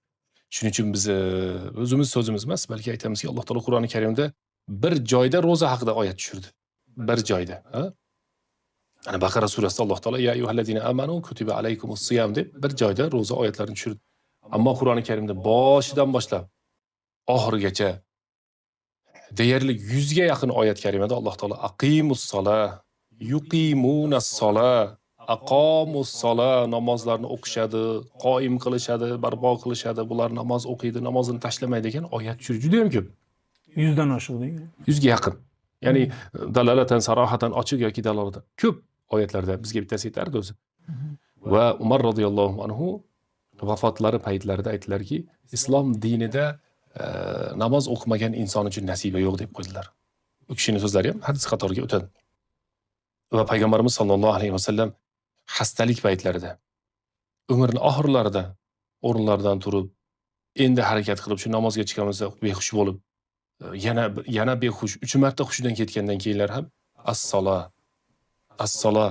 Shuning uchun biz o'zimiz so'zimiz emas, balki aytamizki, Alloh taolo Qur'oni Karimda bir joyda ro'za haqida oyat tushirdi. Bir joyda. Ha? Ana Baqara surasida Alloh taolo ya ayyuhallazina amanu kutiba alaykumus siyam deb bir joyda ro'za oyatlarini tushirdi. Ammo Qur'oni Karimda boshidan boshlab oxirigacha deyarli 100 ga yaqin oyat karimada Alloh taolo aqimus sola, yuqimunas sola, aqomus sola namozlarni o'qishadi, qoim qilishadi, barpo qilishadi, bular namoz o'qiydi, namozini tashlamaydi degan oyat tushirdi. Juda ham ko'p. 100 dan oshiq deydi. 100 ga yaqin. Ya'ni dalalatan sarohatan ochiq yoki dalolatdan ko'p oyatlarda bizga bittasi yetardi o'zi. Va Umar radhiyallohu anhu vafotlari paytlarida aytdilarki, islom dinida namoz o'qimagan inson uchun nasiba yo'q deb qo'ydilar. U kishining so'zlari ham hadis qatoriga o'tadi. Va payg'ambarimiz sollallohu alayhi vasallam xastalik paytlarida, umrining oxirlarida o'rinlaridan turib, endi harakat qilib shu namozga chiqamiz behush bo'lib, yana behush 3 marta hushidan ketgandan keyinlar ham as-sola,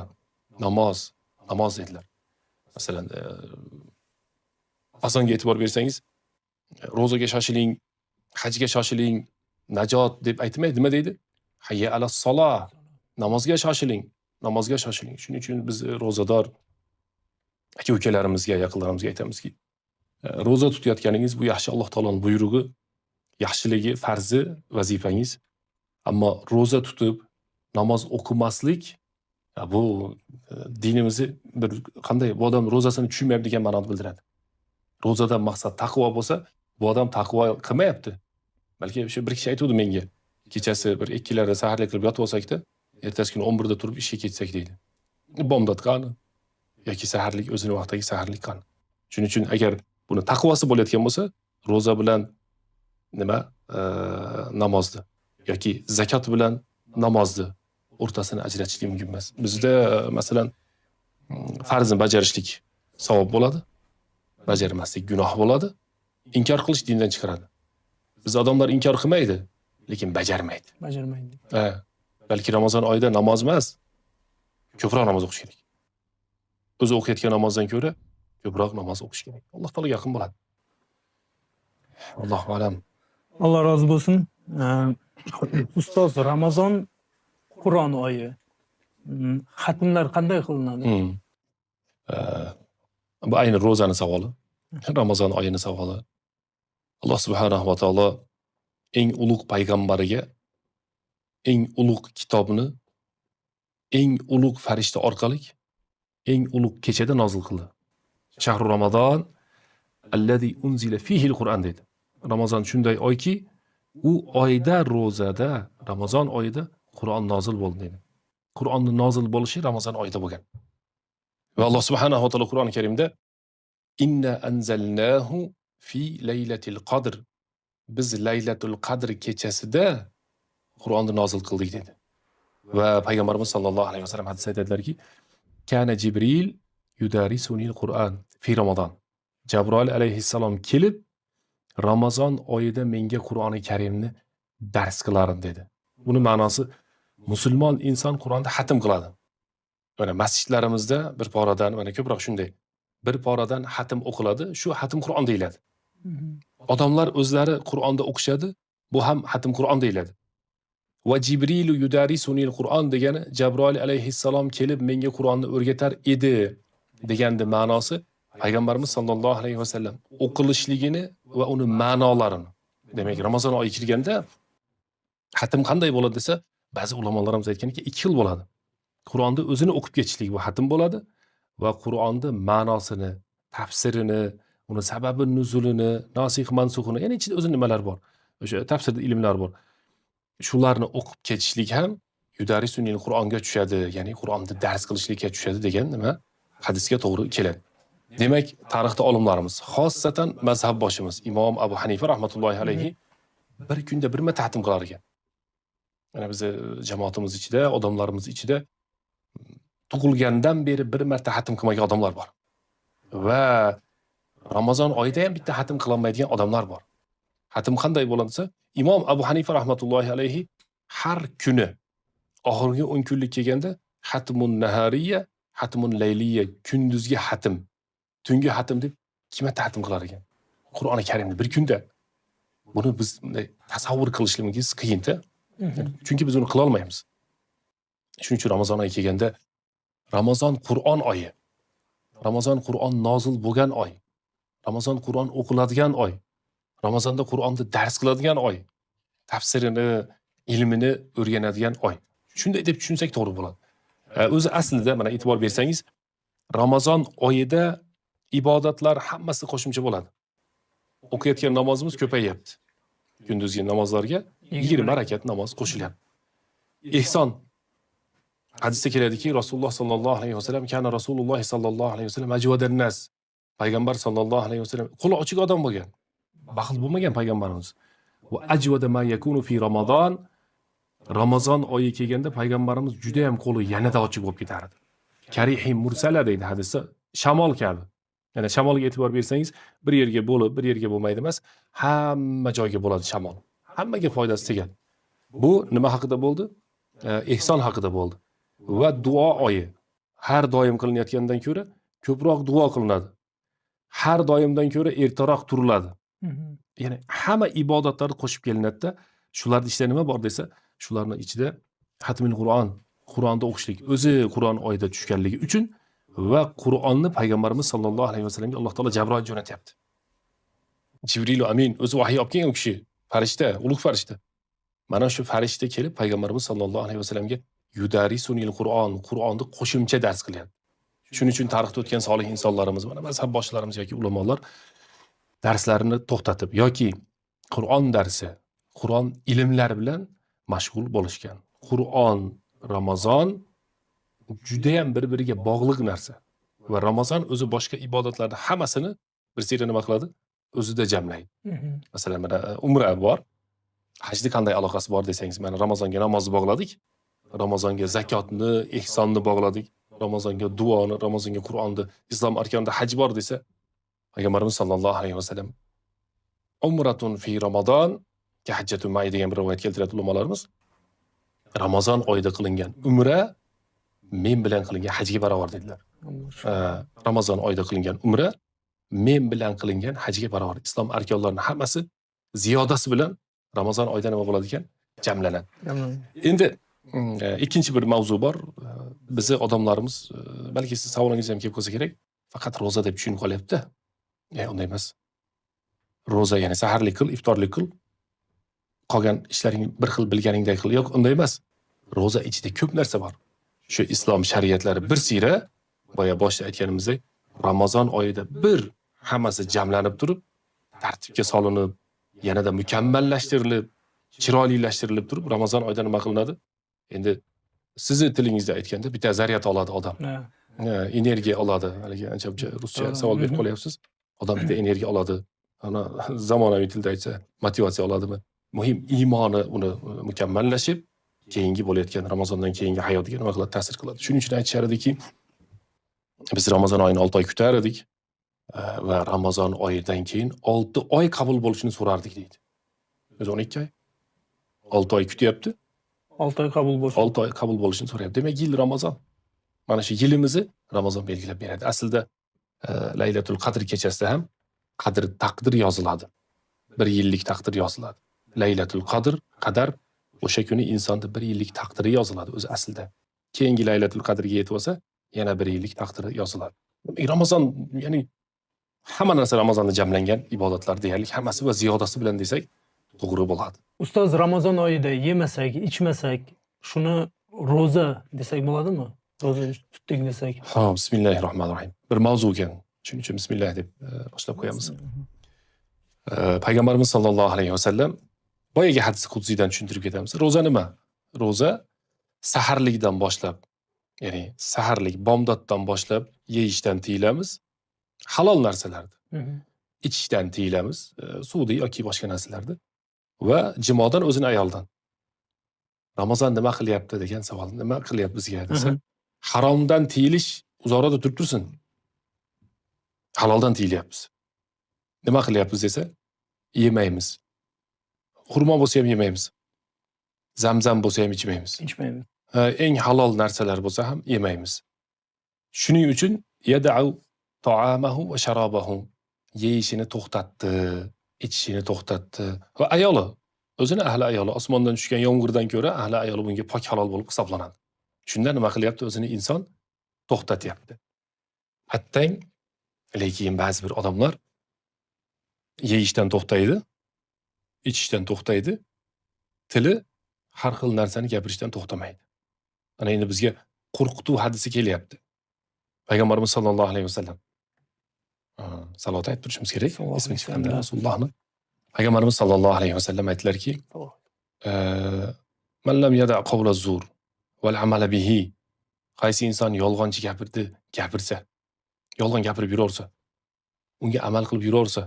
namoz dedilar. Masalan, asonga e'tibor bersangiz, ro'zaga shoshiling, hajga shoshiling, najot deb aytmaydi, nima deydi? Hayya alas-sola, namozga shoshiling. Shuning uchun biz ro'zador aka-ukalarimizga, yaqinlarimizga aytamizki, ro'za tutayotganingiz bu yaxshi Alloh taoloning buyrug'i, yaxshiligi, farzi, vazifangiz. Ammo ro'za tutib namoz o'qimaslik bu dinimizni bir qanday bu odam ro'zasini tushunmayapti degan ma'noni bildiradi. Ro'zadan maqsad taqvo bo'lsa, bu odam taqvo qilmayapti. Balki shu bir kishi aytdi menga, kechasi bir 2larda saharlik qilib yotib olsak-da, ertasi kuni 11da turib ishga ketsak deydi. Bomdod qani yoki saharlik o'zining vaqtidagi saharlik qani. Shuning uchun agar buni taqvosi bo'layotgan bo'lsa, ro'za bilan namozni yoki zakot bilan namozni o'rtasini ajratishlik mumkin emas. Bizda masalan farzni bajarishlik savob bo'ladi, bajarmaslik gunoh bo'ladi, inkor qilish dindan chiqaradi. Biz odamlar inkor qilmaydi, lekin bajarmaydi. Balki Ramazon oyida namoz emas, ko'proq namoz o'qish kerak. O'zi o'qiyotgan namozdan ko'ra ko'proq namoz o'qish kerak. Alloh taolo yaqin bo'ladi. Allohu alam. Alloh rozi bo'lsin. Ustoz, Ramazon Qur'on oyi. Xatmlar qanday qilinadi? Bu ayni ro'zani savoli. Ramazon oyini savoli. Alloh subhanahu va taolo eng ulug' payg'ambariga eng ulug' kitobni eng ulug' farishta orqali eng ulug' kechada nozil qildi. Shahru Ramazon allazi unzila fihi al-Qur'on dedi. Ramazon shunday oyki, u oyda ro'zada, Ramazon oyida Qur'on nozil bo'ldi dedi. Qur'onning nozil bo'lishi Ramazon oyida bo'lgan. Va Alloh subhanahu va taolo Qur'oni Karimda inna anzalnahu fi laylatil qadr. Biz Laylatul Qadr kechasida Qur'onni nozil qildik dedi. Va payg'ambarimiz sollallohu alayhi vasallam hadisda aytadilarki, kana Jibril yudarisunil Qur'on fi Ramazon. Jabroil alayhissalom kelib Ramazon oyida menga Qur'oni Karimni dars qilarim dedi. Buni ma'nosi musulmon inson Qur'onni xatm qiladi. Mana masjidlarimizda bir poradan, mana ko'proq shunday, bir poradan xatm o'qiladi, shu xatm Qur'on deyiladi. Odamlar o'zlari Qur'onda o'qishadi, bu ham xatm Qur'on deyiladi. Va Jibrilu yudarisunil Qur'on degani Jabroil alayhissalom kelib menga Qur'onni o'rgatar edi deganda ma'nosi payg'ambarimiz sollallohu alayhi vasallam o'qilishligini va uni ma'nolarini. Demak, Ramazon oyi kirganda xatm qanday bo'ladi desa, ba'zi ulamolarimiz aytganki, 2 xil bo'ladi. Qur'onni o'zini o'qib ketishlik bu xatm bo'ladi va Qur'onni ma'nosini, tafsirini, uni sababi nuzulini, nasih mansuhini, ya'ni ichida o'zi nimalar bor. O'sha tafsirda ilmlar bor. Shularni o'qib ketishlik ham yudarisunil Qur'onga tushadi, ya'ni Qur'onni dars qilishlikka tushadi degan nima hadisga to'g'ri keladi. Demak, tarixda olimlarimiz, xossatan mazhab boshimiz Imom Abu Hanifa rahmatullohi alayhi bir kunda bir marta xatm qilar ekan. Mana biz jamoatimiz ichida, odamlarimiz ichida tug'ilgandan beri bir marta xatm qilmagan odamlar bor. Va Ramazon oyida ham bitta xatm qilolmaydigan odamlar bor. Xatm qanday bo'ladi desa, Imom Abu Hanifa rahmatullohi alayhi har kuni oxirgi 10 kunlik kelganda xatmun nahariya, xatmun layliya, kunduzgi xatm, tungi xatm deb 2 marta xatm qilar ekan. Qur'oni Karimni bir kunda. Buni biz tasavvur qilishimiz qiyin-da. Chunki biz uni qila olmaymiz. Shuning uchun Ramazon oyi kelganda Ramazon Qur'on oyi. Ramazon Qur'on nozil bo'lgan oy. Ramazon Qur'on o'qiladigan oy. Ramazonda Qur'onni dars qiladigan oy. Tafsirini, ilmini o'rganadigan oy. Shunday deb tushunsak to'g'ri bo'ladi. O'zi aslida mana e'tibor bersangiz, Ramazon oyida ibodatlar hammasi qo'shimcha bo'ladi. O'qiyotgan namozimiz ko'payyapti. Kunduzgi namozlarga 20 rakat namoz qo'shilyapti. Ehson hadisda keladiki, Rasululloh sallallohu alayhi vasallam kana Rasululloh sallallohu alayhi vasallam ajwadan nas. Payg'ambar sallallohu alayhi vasallam qo'li ochiq odam bo'lgan. Baxil bo'lmagan payg'ambarimiz. Va ajwada ma yakunu fi Ramazon. Ramazon oyi kelganda payg'ambarimiz juda ham qo'li yanada ochiq bo'lib ketardi. Karihi mursala deydi hadisda, shamol kabi. Ya'ni shamolga e'tibor bersangiz, bir yerga bo'lib, bir yerga bo'lmaydi emas, hamma joyga bo'ladi shamol. Hammaga foydasi tegadi. Bu nima haqida bo'ldi? Ehson haqida bo'ldi. Va duo oyi. Har doim qilinayotgandan ko'ra ko'proq duo qilinadi. Har doimdan ko'ra ertaroq turiladi. Ya'ni hamma ibodatlar qo'shib kelinadi-da, shularning ichida nima bor desa, shularning ichida xatmil Qur'on, Qur'onni o'qishlik o'zi Qur'on oyida tushganligi uchun va Qur'onni payg'ambarimiz sollallohu alayhi vasallamga Alloh taolo Jabroil jo'natyapti. Jibril amin o'zi vahiy olib kelgan kishi, farishta, ulug' farishta. Mana shu farishta kelib payg'ambarimiz sollallohu alayhi vasallamga yudarisunil Qur'on, Qur'onni qo'shimcha dars qilyapti. Shuning uchun tarixda o'tgan solih insonlarimiz, mana mazhab boshlarimiz yoki ulamolar darslarini to'xtatib yoki Qur'on darsi, Qur'on ilmlari bilan mashg'ul bo'lishgan. Qur'on, Ramazon juda ham bir-biriga bog'liq narsa. Va Ramazon o'zi boshqa ibodatlarni hammasini bir sira nima qiladi? O'zida jamlaydi. Masalan, mana umra bor. Hajning qanday aloqasi bor desangiz, mana Ramazonga namozni bog'ladik. Ramazonga zakotni, ihsonni bog'ladik. Ramazonga duoni, Ramazonga Qur'onni, islom arkonida haj bor desa, payg'ambarimiz sollallohu alayhi vasallam umratun fi Ramazon ka hajjatun ma'i degan bir rivoyat keltiradi ulamolarimiz. Ramazon oyida qilingan umra men bilan qilingan hajga barobar dedilar. Ramazon oyida qilingan umra men bilan qilingan hajga barobar. Islom arkonlarining hammasi ziyodasi bilan Ramazon oyida nima bo'ladi ekan? Jamlanadi. Endi ikkinchi bir mavzu bor. Bizi odamlarimiz, balki siz savolingiz ham kelib qolsa kerak, faqat roza deb tushunib qolyapti. Unday emas. Roza ya'ni saharlik qil, iftorlik qil. Qolgan ishlaring bir xil bilganingdek qil. Yo'q, unday emas. Roza ichida ko'p narsa bor. Shu islom shariatlari bir sira, boya boshda aytganimizdek, Ramazon oyida bir hammasi jamlanib turib, tartibga solinib, yanada mukammallashtirilib, chiroylilashtirilib turib, Ramazon oyida nima qilinadi? Endi sizni tilingizda aytganda bitta zaryad oladi odam. Energiya oladi. Haligi ancha-muncha ruscha savol berib qolyapsiz. Odam bitta energiya oladi. Ana zamonaviy tilda aytsa, motivatsiya oladimi? Muhim iymoni uni mukammallashib, keyingi bo'layotgan Ramazondan keyingi hayotiga nima qiladi? Ta'sir qiladi. Shuning uchun aytishar ediki, biz Ramazon oyini 6 oy kutar edik va Ramazon oyidan keyin 6 oy qabul bo'lishini so'rardik deydi. O'zi 12 oy. 6 oy kutyapti. 6 oy qabul bo'lishi. 6 oy qabul bo'lishini so'rayapti. Demak, yil Ramazon. Mana shu yilimizni Ramazon belgilab beradi. Aslida Laylatul Qadr kechasida ham taqdir yoziladi. Bir yillik taqdir yoziladi. Laylatul Qadr o'sha kuni insonda bir yillik taqdiri yoziladi o'zi aslida. Keyingi Laylatul Qadrga yetib olsa, yana bir yillik taqdiri yoziladi. Ramazon, ya'ni hamma narsa Ramazonda jamlangan ibodatlar deyarli hammasi va ziyodasi bilan desak to'g'ri bo'ladi. Ustoz, Ramazon oyida yemasak, ichmasak, shuni roza desak bo'ladimi? Roza tutdik desak. Ha, bismillahirrohmanirrohim. Bir mavzu ekan. Shuning uchun bismillah deb boshlab qo'yamiz. Payg'ambarimiz sollallohu alayhi vasallam boyaga hadis qudsiydan tushuntirib ketamiz. Roza nima? Roza saharlikdan boshlab, ya'ni saharlik bomdoddan boshlab yeyishdan tiyilamiz. Halol narsalarni. Ichishdan tiyilamiz, suvda yoki boshqa narsalarni va jimodan o'zini ayoldan. Ramazon nima qilyapti degan savol. Nima qilyapti bizga desa, haromdan tiyilish uzoqda turib tursin. Haloldan tiyilyapmiz. Nima qilyapmiz desa, yemaymiz. Xurmo bo'lsa ham yemaymiz. Zamzam bo'lsa ham ichmaymiz. Ichmaymiz. Eng halol narsalar bo'lsa ham yemaymiz. Shuning uchun yada'u ta'amahu va sharabahu, yeyishini to'xtatdi, ichishini to'xtatdi va ayoli o'zini ahli ayoli osmondan tushgan yomg'irdan ko'ra ahli ayoli bunga pok halol bo'lib hisoblanadi. Shunda nima qilyapti? O'zini inson to'xtatyapti. Attang, lekin ba'zi bir odamlar yeyishdan to'xtaydi, ichishdan to'xtaydi, tili har xil narsani gapirishdan to'xtamaydi. Ana endi bizga qo'rqituv hadisi kelyapti. Payg'ambarimiz sollallohu alayhi vasallam salovat aytib turishimiz kerak. Ismi chiqqanda Rasulullohni. Payg'ambarimiz sollallohu alayhi vasallam aytdilarki, "Man lam yada qawla zur wal amala bihi." Qaysi inson yolg'onchi gapirsa, yolg'on gapirib yuraversa, unga amal qilib yuraversa,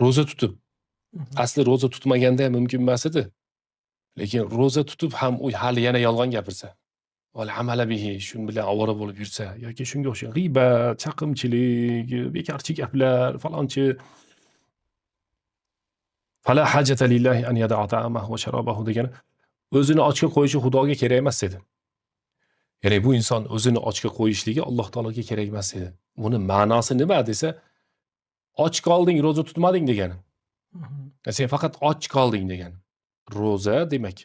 roza tutib, asli roza tutmaganda ham mumkin emas edi. Lekin roza tutib ham u hali yana yolg'on gapirsa, wal amala bihi, shun bilan ovora bo'lib yursa yoki shunga o'xshagan g'iybat, chaqimchilik, bekorchi gaplar, falonchi fala hajata lillahi an yada'a ta'amahu va sharabahu degani o'zini ochga qo'yishi Xudoga kerak emas edi. Ya'ni bu inson o'zini ochga qo'yishligi Alloh taologa kerak emas edi. Buni ma'nosi nima desa, och qolding, roza tutmading degani. Sen faqat och qolding degani. Roza demak,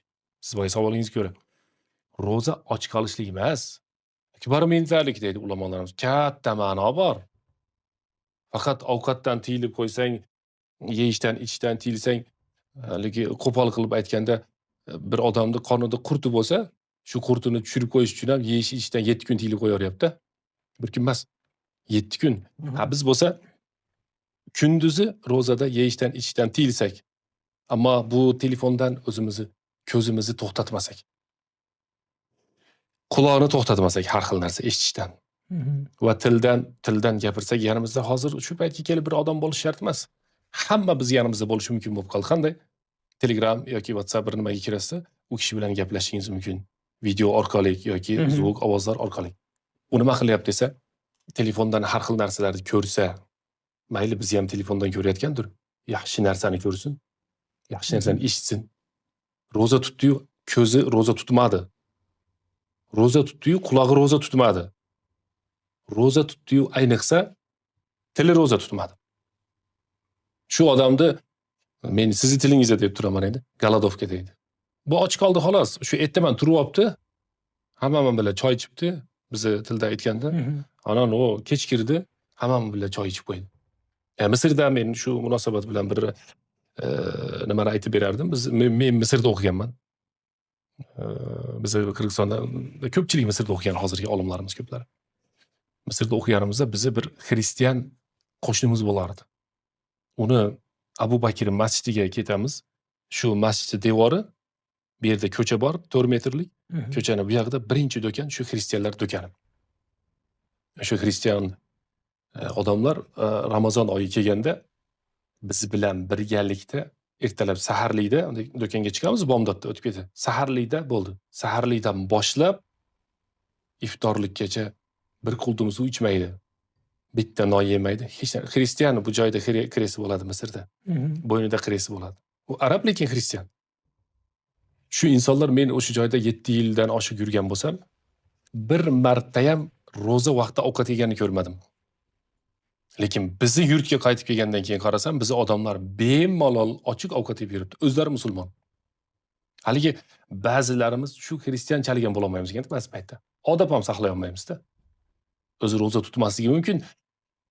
siz boya savolingizga ko'ra, roza och qolishlik emas. Eksperimentalik deydi ulamolarimiz. Katta ma'no bor. Faqat ovqatdan tiyilib qo'ysang, yeyishdan, ichishdan tiyilsang, lekin qo'pol qilib aytganda bir odamni qonida qurti bo'lsa, shu qurtini tushirib qo'yish uchun ham yeyish, ichishdan 7 kun tiyilib qo'yaveryapti. Bir kun emas, 7 kun. Ha biz bo'lsa kunduzi ro'zada yeyishdan, ichishdan tiyilsak, ammo bu telefondan o'zimizni, ko'zimizni to'xtatmasak, quloqni to'xtatmasak har xil narsa eshitishdan va tildan gapirsak, yanimizda hozir shu paytga kelib bir odam bo'lish shart emas. Hamma biz yanimizda bo'lishi mumkin bo'lib qoldi. Qanday? Telegram yoki WhatsApp bir nimaga kirasiz, u kishi bilan gaplashishingiz mumkin. Video orqali yoki zvuk ovozlar orqali. U nima qilyapti desa, telefondan har xil narsalarni ko'rsa, mayli biz ham telefondan ko'rayotgandir. Yaxshi narsani ko'rsin, yaxshi narsani eshitsin. Roza tutdi-yu, ko'zi roza tutmadi. Roza tutdi-yu, qulog'i roza tutmadi. Roza tutdi-yu, ayniqsa tili roza tutmadi. Shu odamni men sizni tilingizda deb turaman endi, Galadovka deydi. Bu och qoldi xolos. Shu ertaman turib olibdi. Hammamiz bilan choy ichibdi. Bizni tilda aytganda, ana no kech kirdi, hammamiz bilan choy ichib qo'ydi. Misrda men shu munosabat bilan bir nimani aytib berardim. Men Misrda o'qiganman. Biz Qirg'izistonda ko'pchilik Misrda o'qigan hozirgi olimlarimiz ko'plari. Misrda o'qiganimizda bizni bir xristian qo'shnimiz bo'lardi. Uni Abu Bakr masjidiga ketamiz. Shu masjid devori, bu yerda ko'cha bor, 4 metrlik. Ko'chani bu yoqda birinchi do'kon shu xristianlar do'koni. Shu xristian odamlar Ramazon oyi kelganda biz bilan birgalikda ertalab saharlikda do'konga chiqamiz, bomdodda o'tib ketadi. Saharlikda bo'ldi. Saharlikdan boshlab iftorlikgacha bir qultum suv ichmaydi. Bitta non yemaydi. Hech narsa. Xristian bu joyda kresi bo'ladi Misrda. Bo'ynida kresi bo'ladi. U arab lekin xristian. Shu insonlar men o'sha joyda 7 yildan oshiq yurgan bo'lsam, bir marta ham roza vaqtida ovqat yeganini ko'rmadim. Lekin bizni yurtga qaytib kelgandan keyin qarasam, bizni odamlar bemalol ochiq ovqat yeb yuribdi. O'zlari musulmon. Haligi ba'zilarimiz shu xristianchalik ham bo'la olmaymiz ekan ba'zi paytda. Odob ham saqlay olmaymiz-da. O'zi roza tutmasligi mumkin.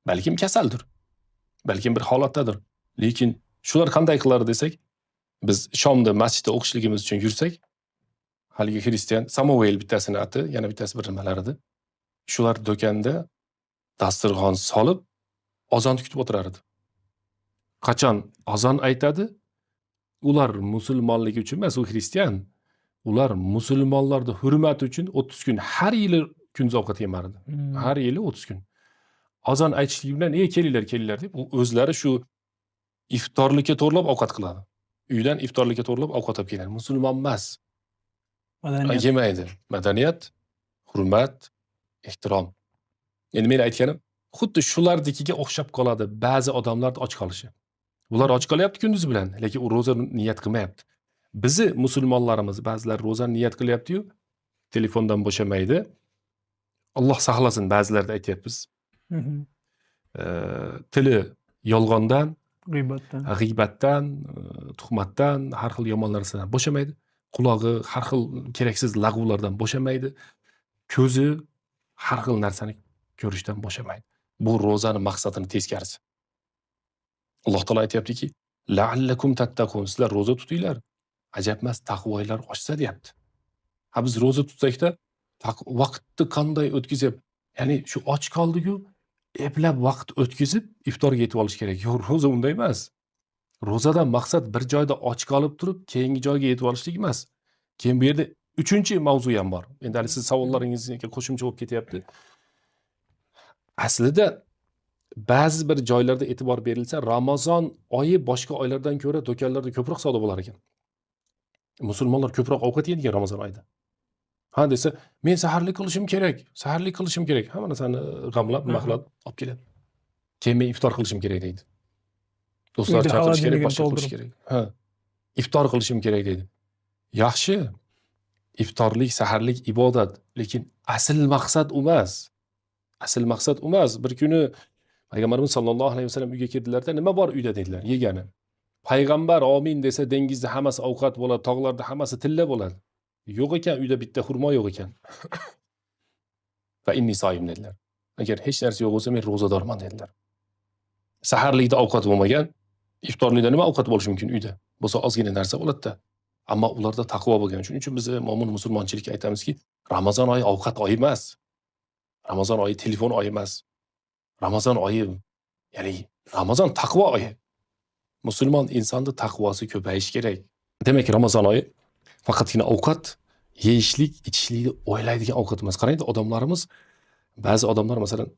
Balkim kasaldir. Balkim bir holatdadir. Lekin shular qanday qilar desak, biz Shomda masjidda o'qishligimiz uchun yursak, haligi xristian Samuel bittasini ati, yana bittasi bir nimalar edi. Shular do'konda dasturxon solib azonni kutib o'tirar edi. Qachon azon aytadi, ular musulmonligi uchun emas, u xristian. Ular musulmonlarning hurmati uchun 30 kun har yili kunduz ovqat yemardi. Har yili 30 kun. Azon aytishlik bilan kelinglar deb o'zlari shu iftorlikka to'g'rilab ovqat qiladi. Uydan iftorlikka to'g'rilab ovqat olib keladi. Musulmon emas. Madaniyat yemaydi. Madaniyat, hurmat, ehtirom. Endi men aytganim, xuddi shularnikiga o'xshab qoladi ba'zi odamlar och qolishi. Bular och qolyapti kunduz bilan, lekin u roza niyat qilmayapti. Bizi musulmonlarimiz ba'zilar roza niyat qilyapti-yu, telefondan bo'shamaydi. Alloh saqlasin, ba'zilarda aytyapmiz. Tili yolg'ondan, G'iybatdan. G'iybatdan, tuhmatdan, har xil yomon narsadan bo'shamaydi. Qulog'i har xil keraksiz lag'vlardan bo'shamaydi. Ko'zi har xil narsani ko'rishdan bo'shamaydi. Bu ro'zani maqsadini teskarisi. Alloh taolo aytayaptiki, la'allakum tattaqun. Sizlar ro'za tutinglar. Ajabmas, taqvoinglar oshsa deyapti. Ha biz ro'za tutsakda vaqtni qanday o'tkazib, ya'ni shu och qoldi-ku, eplab vaqt o'tkazib iftorga yetib olish kerak. Yo'q, ro'za unday emas. Ro'zadan maqsad bir joyda och qolib turib, keyingi joyga yetib olishlik emas. Keyin bu yerda uchinchi mavzu ham bor. Endi hali siz savollaringizga qo'shimcha bo'lib ketyapti. Aslida ba'zi bir joylarda e'tibor berilsa, Ramazon oyi boshqa oylardan ko'ra do'konlarda ko'proq savdo bo'lar ekan. Musulmonlar ko'proq ovqat yeydigan Ramazon oyida. Ha desa, men saharlik qilishim kerak, saharlik qilishim kerak. Hamma narsani g'amlab, nima qilib olib keladi. Keyin men iftor qilishim kerak deydi. Do'stlar chaqirish kerak, boshqa qilish kerak. Ha. Iftor qilishim kerak deydi. Yaxshi. Iftorlik, saharlik ibodat, lekin asl maqsad emas. Asl maqsad emas. Bir kuni Payg'ambarimiz sollallohu alayhi vasallam uyga kirdilarda, nima bor uyda dedilar, yegani. Payg'ambar amin desa, dengizda hammasi ovqat bo'ladi, tog'larda hammasi tilla bo'ladi. Yo'q ekan, uyda bitta xurmo yo'q ekan. Va inni soim dedilar. Agar hech narsa yo'q bo'lsa, men ro'zadorman dedilar. Saharlikda ovqat bo'lmagan, iftorlikda nima ovqat bo'lishi mumkin uyda? Bo'lsa ozgina narsa bo'ladi-da. Ammo ularda taqvo bo'lgan. Shuning uchun biz mo'min musulmonchilikka aytamizki, Ramazon oyi ovqat oyi emas. Ramazon oyi telefon oyi emas. Ramazon oyi, ya'ni Ramazon taqvo oyi. Musulmon insonning taqvosi ko'payishi kerak. Demak, Ramazon oyi faqatgina ovqat, yeyishlik, ichishlikni o'ylaydigan ovqat emas. Qarangda, odamlarimiz, ba'zi odamlar masalan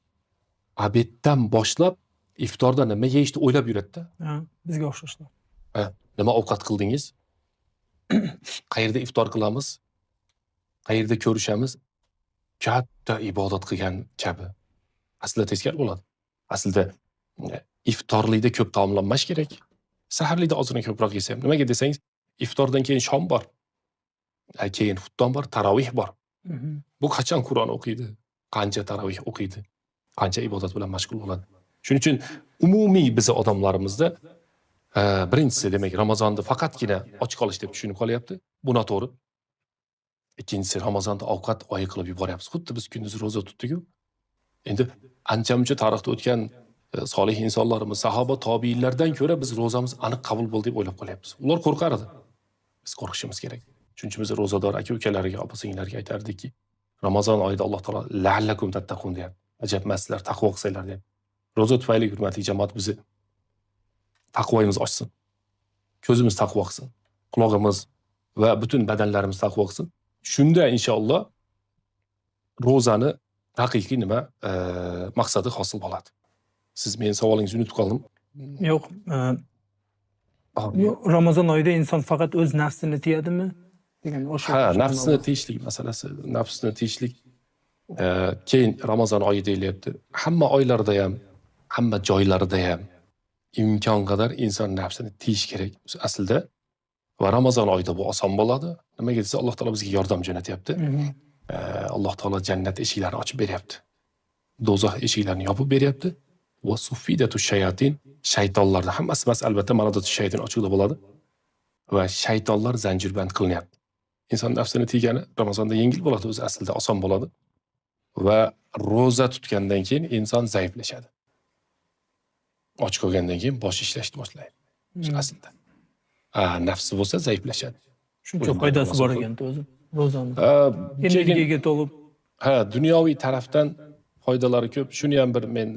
obeddan boshlab iftorda nima yeyishni o'ylab yuradi-da. Ha, bizga o'xshashlar. Ha, nima ovqat qildingiz? Qayerda iftor qilamiz? Qayerda ko'rishamiz? Katta ibodat qilgan kabi. Aslida teskari bo'ladi. Aslida iftorlikda ko'p taomlanmash kerak. Saharlikda ozgina ko'proq yesam. Nimaga desangiz, iftordan keyin shom bor. Keyin xutton bor, tarovih bor. Bu qachon Qur'on o'qiydi? Qancha tarovih o'qiydi? Qancha ibodat bilan mashg'ul bo'ladi? Shuning uchun umumiy biz odamlarimizda birinchisi demak Ramazonni faqatgina och qolish deb tushunib qolyapti. Bu noto'g'ri. Ikkinchisi Ramazonni ovqat oyi qilib yuboryapmiz. Xuddi biz kunduz ro'za tutdik-ku. Endi ancha-muncha tarixda o'tgan solih insonlarimiz, sahoba, tobiinlardan ko'ra biz ro'zamiz aniq qabul bo'ldi deb o'ylab qolyapmiz. Ular qo'rqar edi. Biz qo'rqishimiz kerak. Chunki biz ro'zador aka-ukalariga, opa-singlarga aytardikki, Ramazon oyida Alloh taolo la'allakum tattaqun deyapti. Ajabmas, sizlar taqvo qilsanglar deb. Ro'za tufayli hurmatli jamoat bizni taqvoyimiz ochsin. Ko'zimiz taqvo qilsin. Quloqimiz va butun badanlarimiz taqvo qilsin. Shunda inshaalloh ro'zani haqiqiy nima maqsadi hosil bo'ladi. Siz men savolingizni unutib qoldim. Yo'q. Ramazon oyida inson faqat o'z nafsini tiyadimi? Degan o'sha. Ha, nafsni tiyishlik masalasi, nafsni tiyishlik keyin Ramazon oyi deyilyapti. Hamma oylarda ham, hamma joylarda ham imkon qadar inson nafsini tiyish kerak aslida. Va Ramazon oyida bu oson bo'ladi. Nimaga desa, Alloh taolo bizga yordam jo'natyapti. Alloh taolo jannat eshiklarini ochib beryapti. Do'zax eshiklarini yopib beryapti. Va suffidatu shayatin, shaytonlarning hammasi emas, albatta maradatu shayton ochiqda bo'ladi. Va shaytonlar zanjirband qilinyapti. Inson nafsini tiygani Ramazonda yengil bo'ladi, o'zi aslida oson bo'ladi. Va ro'za tutgandan keyin inson zaiflashadi. Och qolgandan keyin bosh ishlashni boshlaydi. Aslida. Nafsi bo'lsa zaiflashadi. Shuncha foydasi bor ekan o'zi ro'zani. Energiyaga to'lib. Ha, dunyoviy tarafdan foydalari ko'p. Shuni ham bir men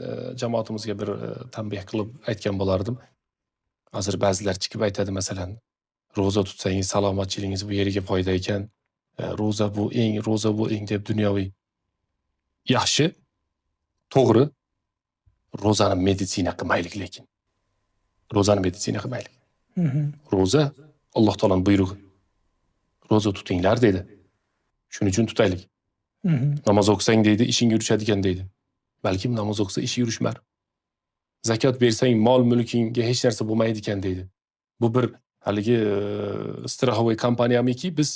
jamoatimizga bir tanbeh qilib aytgan bo'lardim. Hozir ba'zilar chiqib aytadi, masalan, ro'za tutsangiz salomatchiligingiz bu yeriga foyda ekan. Ro'za bu eng deb dunyoviy. Yaxshi, to'g'ri. Ro'zani meditsina qilmaylik lekin. Ro'zani meditsina qilmaylik. Ro'za Alloh taoloning buyrug'i. Ro'za tutinglar dedi. Shuning uchun tutaylik. Namoz o'qisang deydi, ishing yurishadigan deydi. Balkim namoz o'qisa ishi yurishmar. Zakot bersang mol mulkingga hech narsa bo'lmaydi ekan deydi. Bu bir haligi strahovoy kompaniyamiki, biz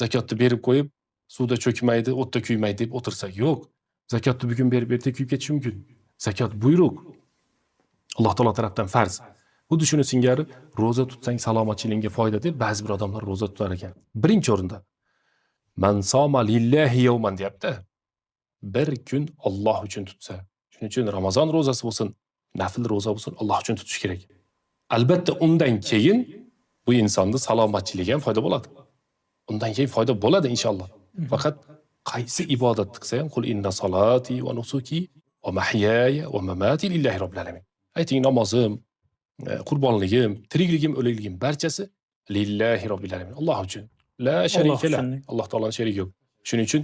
zakotni berib qo'yib, suvda cho'kmaydi, o'tda kuymaydi deb o'tirsak, yo'q. Zakotni bugun berib erta kuyib ketishi mumkin. Zakot buyruq. Alloh taolo tarafdan farz. Xuddi shuni singari roza tutsang salomatchiligingga foyda deb ba'zi bir odamlar roza tutar ekan. Birinchi o'rinda man soma lillahi yawman deyapti. Bir kun Alloh uchun tutsa. Shuning uchun Ramazon rozasi bo'lsin, nafl roza bo'lsin, Alloh uchun tutish kerak. Albatta undan keyin bu insonning salomatchiligiga ham foyda bo'ladi. Undan keyin foyda bo'ladi inshaalloh. Faqat qaysi ibodat qilsa ham qul inna solati va nusuki va mahyaya va mamati lillahi robbil alamin. Ayting namozim, qurbonligim, tirikligim, o'likligim barchasi lillahi robbil alamin. Alloh uchun. La sharika la. Alloh taoloning sherigi yo'q. Shuning uchun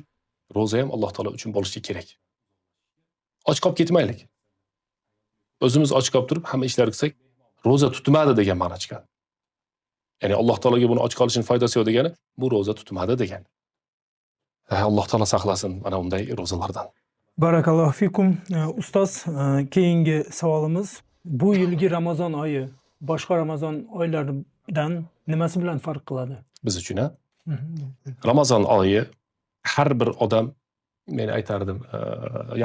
roza ham Alloh taolo uchun bo'lishi kerak. Och qolib ketmaylik. O'zimiz och qolib turib hamma ishlar qilsak, roza tutmadi degan ma'no chiqadi. Ya'ni Alloh taologa buni och qolishining foydasi yo'q degani, bu roza tutmadi degani. Alloh taolo saqlasin mana unday rozalardan. Barakallohu fikum. Ustoz, keyingi savolimiz bu yilgi Ramazon oyi boshqa Ramazon oylaridan nimasi bilan farq qiladi? Biz uchun Ramazon oyi har bir odam, men aytardim,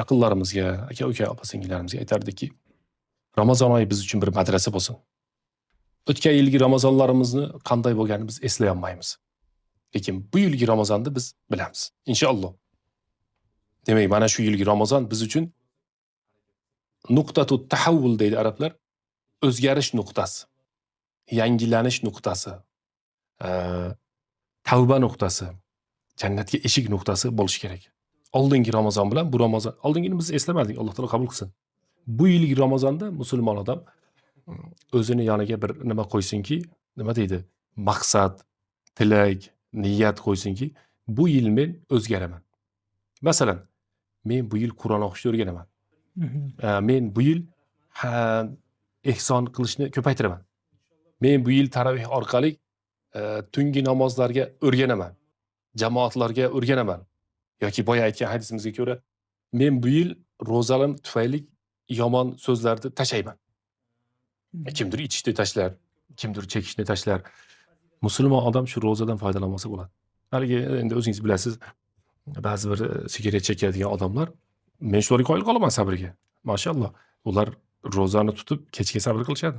yaqinlarimizga, aka-uka, opa-singillarimizga aytardiki, Ramazon oyi biz uchun bir madrasa bo'lsin. O'tgan yilgi Ramazonlarimizni qanday bo'lganini biz eslay olmaymiz. Lekin bu yilgi Ramazonni biz bilamiz, inshaalloh. Demak, mana shu yilgi Ramazon biz uchun nuqtatut tahavvul deydi arablar, o'zgarish nuqtasi, yangilanish nuqtasi, tavba nuqtasi, jannatga eshik nuqtasi bo'lishi kerak. Oldingi Ramazon bilan bu Ramazon, oldingini biz eslamadik, Alloh taolo qabul qilsin. Bu yilgi Ramazonda musulmon odam o'zini yoniga bir nima qo'ysinki, nima deydi? Maqsad, tilak, niyat qo'ysinki, bu yil men o'zgaraman. Masalan, men bu yil Qur'on o'qishni o'rganaman. Men bu yil ehson qilishni ko'paytiraman. Men bu yil taravih orqali tungi namozlarga o'rganaman. Jamoatlarga o'rganaman. Yoki boya aytgan hadisimizga ko'ra, men bu yil ro'zalim tufayli yomon so'zlarni tashlayman. Kimdir ichishni tashlar, kimdir chekishni tashlar. Musulmon odam shu ro'zadan foydalanmasa bo'ladi. Haligi endi o'zingiz bilasiz, ba'zi bir sigaret chekadigan odamlar, men shularga qoyil qolaman sabrga. Mashalloh, ular ro'zani tutib kechga sabr qilishadi.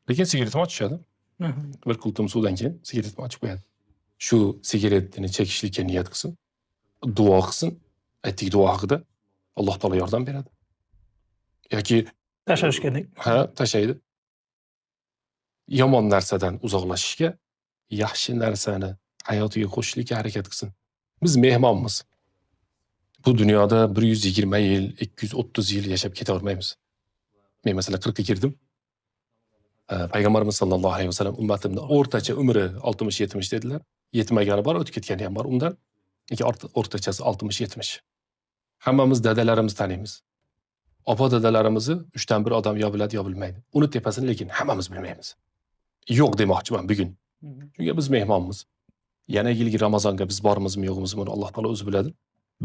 Lekin sigaretni ochishadi. Bir qultum suvdan keyin sigaretni ochib qo'yadi. Shu sigaretni chekishlikka niyat qilsin, duo qilsin. Aytdik duo haqida Alloh taolo yordam beradi. Yoki tashlash kerak. Tashlaydi. Yomon narsadan uzoqlashishga, yaxshi narsani hayotiga qo'shishlikka harakat qilsin. Biz mehmonmiz. Bu dunyoda 120 yil, 230 yil yashab keta olmaymiz. Men masalan 40 ga kirdim. Payg'ambarimiz sollallohu alayhi vasallam ummatimning o'rtacha umri 60-70 dedilar. Yetmagani bor, o'tib ketgani ham bor. Undan o'rtachasi 60-70. Hammamiz dadalarimizni taniymiz. Opa dadalarimizni 3 dan 1 odam yo biladi yo bilmaydi. Uni tepasini lekin hammamiz bilmaymiz. Yo'q demoqchiman bugun. Chunki biz mehmonmiz. Yana yilgi Ramazonga biz bormizmi, yo'qmizmi, buni Alloh taolo o'zi biladi.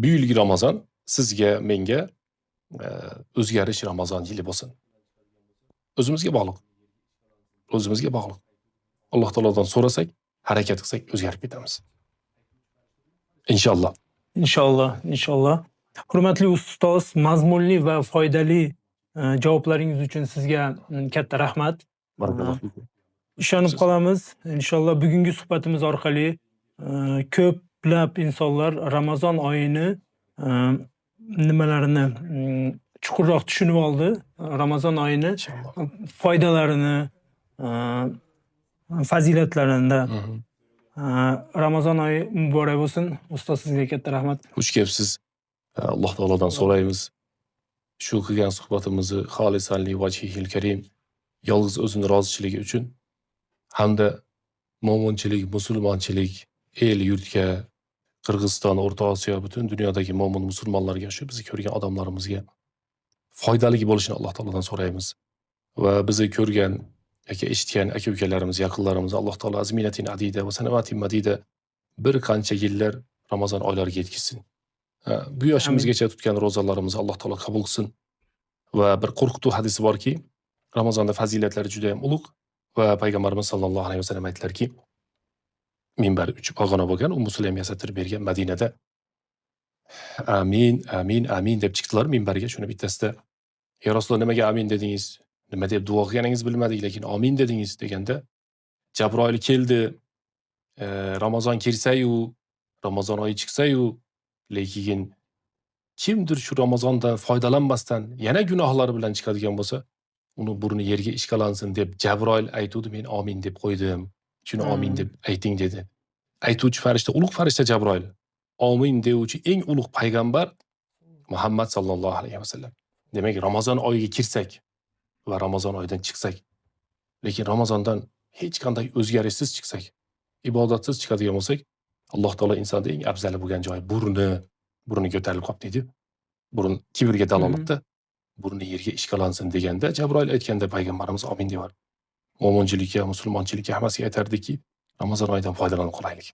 Bu yilgi Ramazon sizga, menga o'zgarish Ramazon yili bo'lsin. O'zimizga bog'liq. O'zimizga bog'liq. Alloh taolodan so'rasak, harakat qilsak o'zgarib ketamiz. Inshaalloh. Inshaalloh. Hurmatli ustoz, mazmunli va foydali javoblaringiz uchun sizga katta rahmat. Barakalloh. Ishonib qolamiz, inshaalloh bugungi suhbatimiz orqali ko'plab insonlar Ramazon oyini nimalarini chuqurroq tushunib oldi. Ramazon oyini foydalarini, fazilatlarini. Ramazon oyi muborak bo'lsin. Ustoz, sizga katta rahmat. Xush kelibsiz. Alloh taolodan so'raymiz. Shu qilgan suhbatimizni xolisan li vajhihil karim, yolg'iz o'zining roziligi uchun hamda mo'minchilik, musulmonchilik el yurtga, Qirg'iziston, O'rta Osiyo, butun dunyodagi mo'min musulmonlarga, shu bizni ko'rgan odamlarimizga foydali bo'lishini Alloh taolodan so'raymiz. Va bizni ko'rgan yoki eshitgan aka-ukalarimiz, yaqinlarimiz Alloh taolo azminatin adida va sanavatin madida bir qancha yillar Ramazon oylariga yetkazsin. Bu yoshimizgacha tutgan ro'zalarimizni Alloh taolo qabul qilsin. Va bir qo'rqituv hadisi borki, Ramazonda fazilatlari juda ham ulug' va payg'ambarimiz sollallohu alayhi vasallam aytdilarki, minbar 3 pog'ona bo'lgan, Ummu Sulaym yasatirib bergan Madinada amin, amin, amin deb chiqdilar minbarga. Shuni bittasida, "Ya Rasululloh, nimaga amin dedingiz?" nima deb duo qilganingizni bilmadik, lekin amin dedingiz deganda Jabroil keldi. Ramazon kirsa-yu, Ramazon oyi chiqsa-yu, lekin kimdir shu Ramazondan foydalanmasdan yana gunohlari bilan chiqadigan bo'lsa, uni burni yerga ishqalansin deb Jabroil aytuvdi, men amin deb qo'ydim. Shuni amin deb ayting dedi. Aytuvchi farishta, ulug' farishta Jabroil. Amin deuvchi eng ulug' payg'ambar Muhammad sallallohu alayhi vasallam. Demak, Ramazon oyiga kirsak va Ramazon oyidan chiqsak, lekin Ramazondan hech qanday o'zgarishsiz chiqsak, ibodatsiz chiqadigan bo'lsak, Alloh taolo insonda eng afzali bo'lgan joyi burni ko'tarilib qolib deydi. Burun kibrga dalolatda, burni yerga ishqalansin deganda Jabroil aytganda payg'ambarimiz amin deydi. Mo'minchilikka, musulmonchilikka hammasiga aytardiki, Ramazon oyidan foydalanib qolaylik.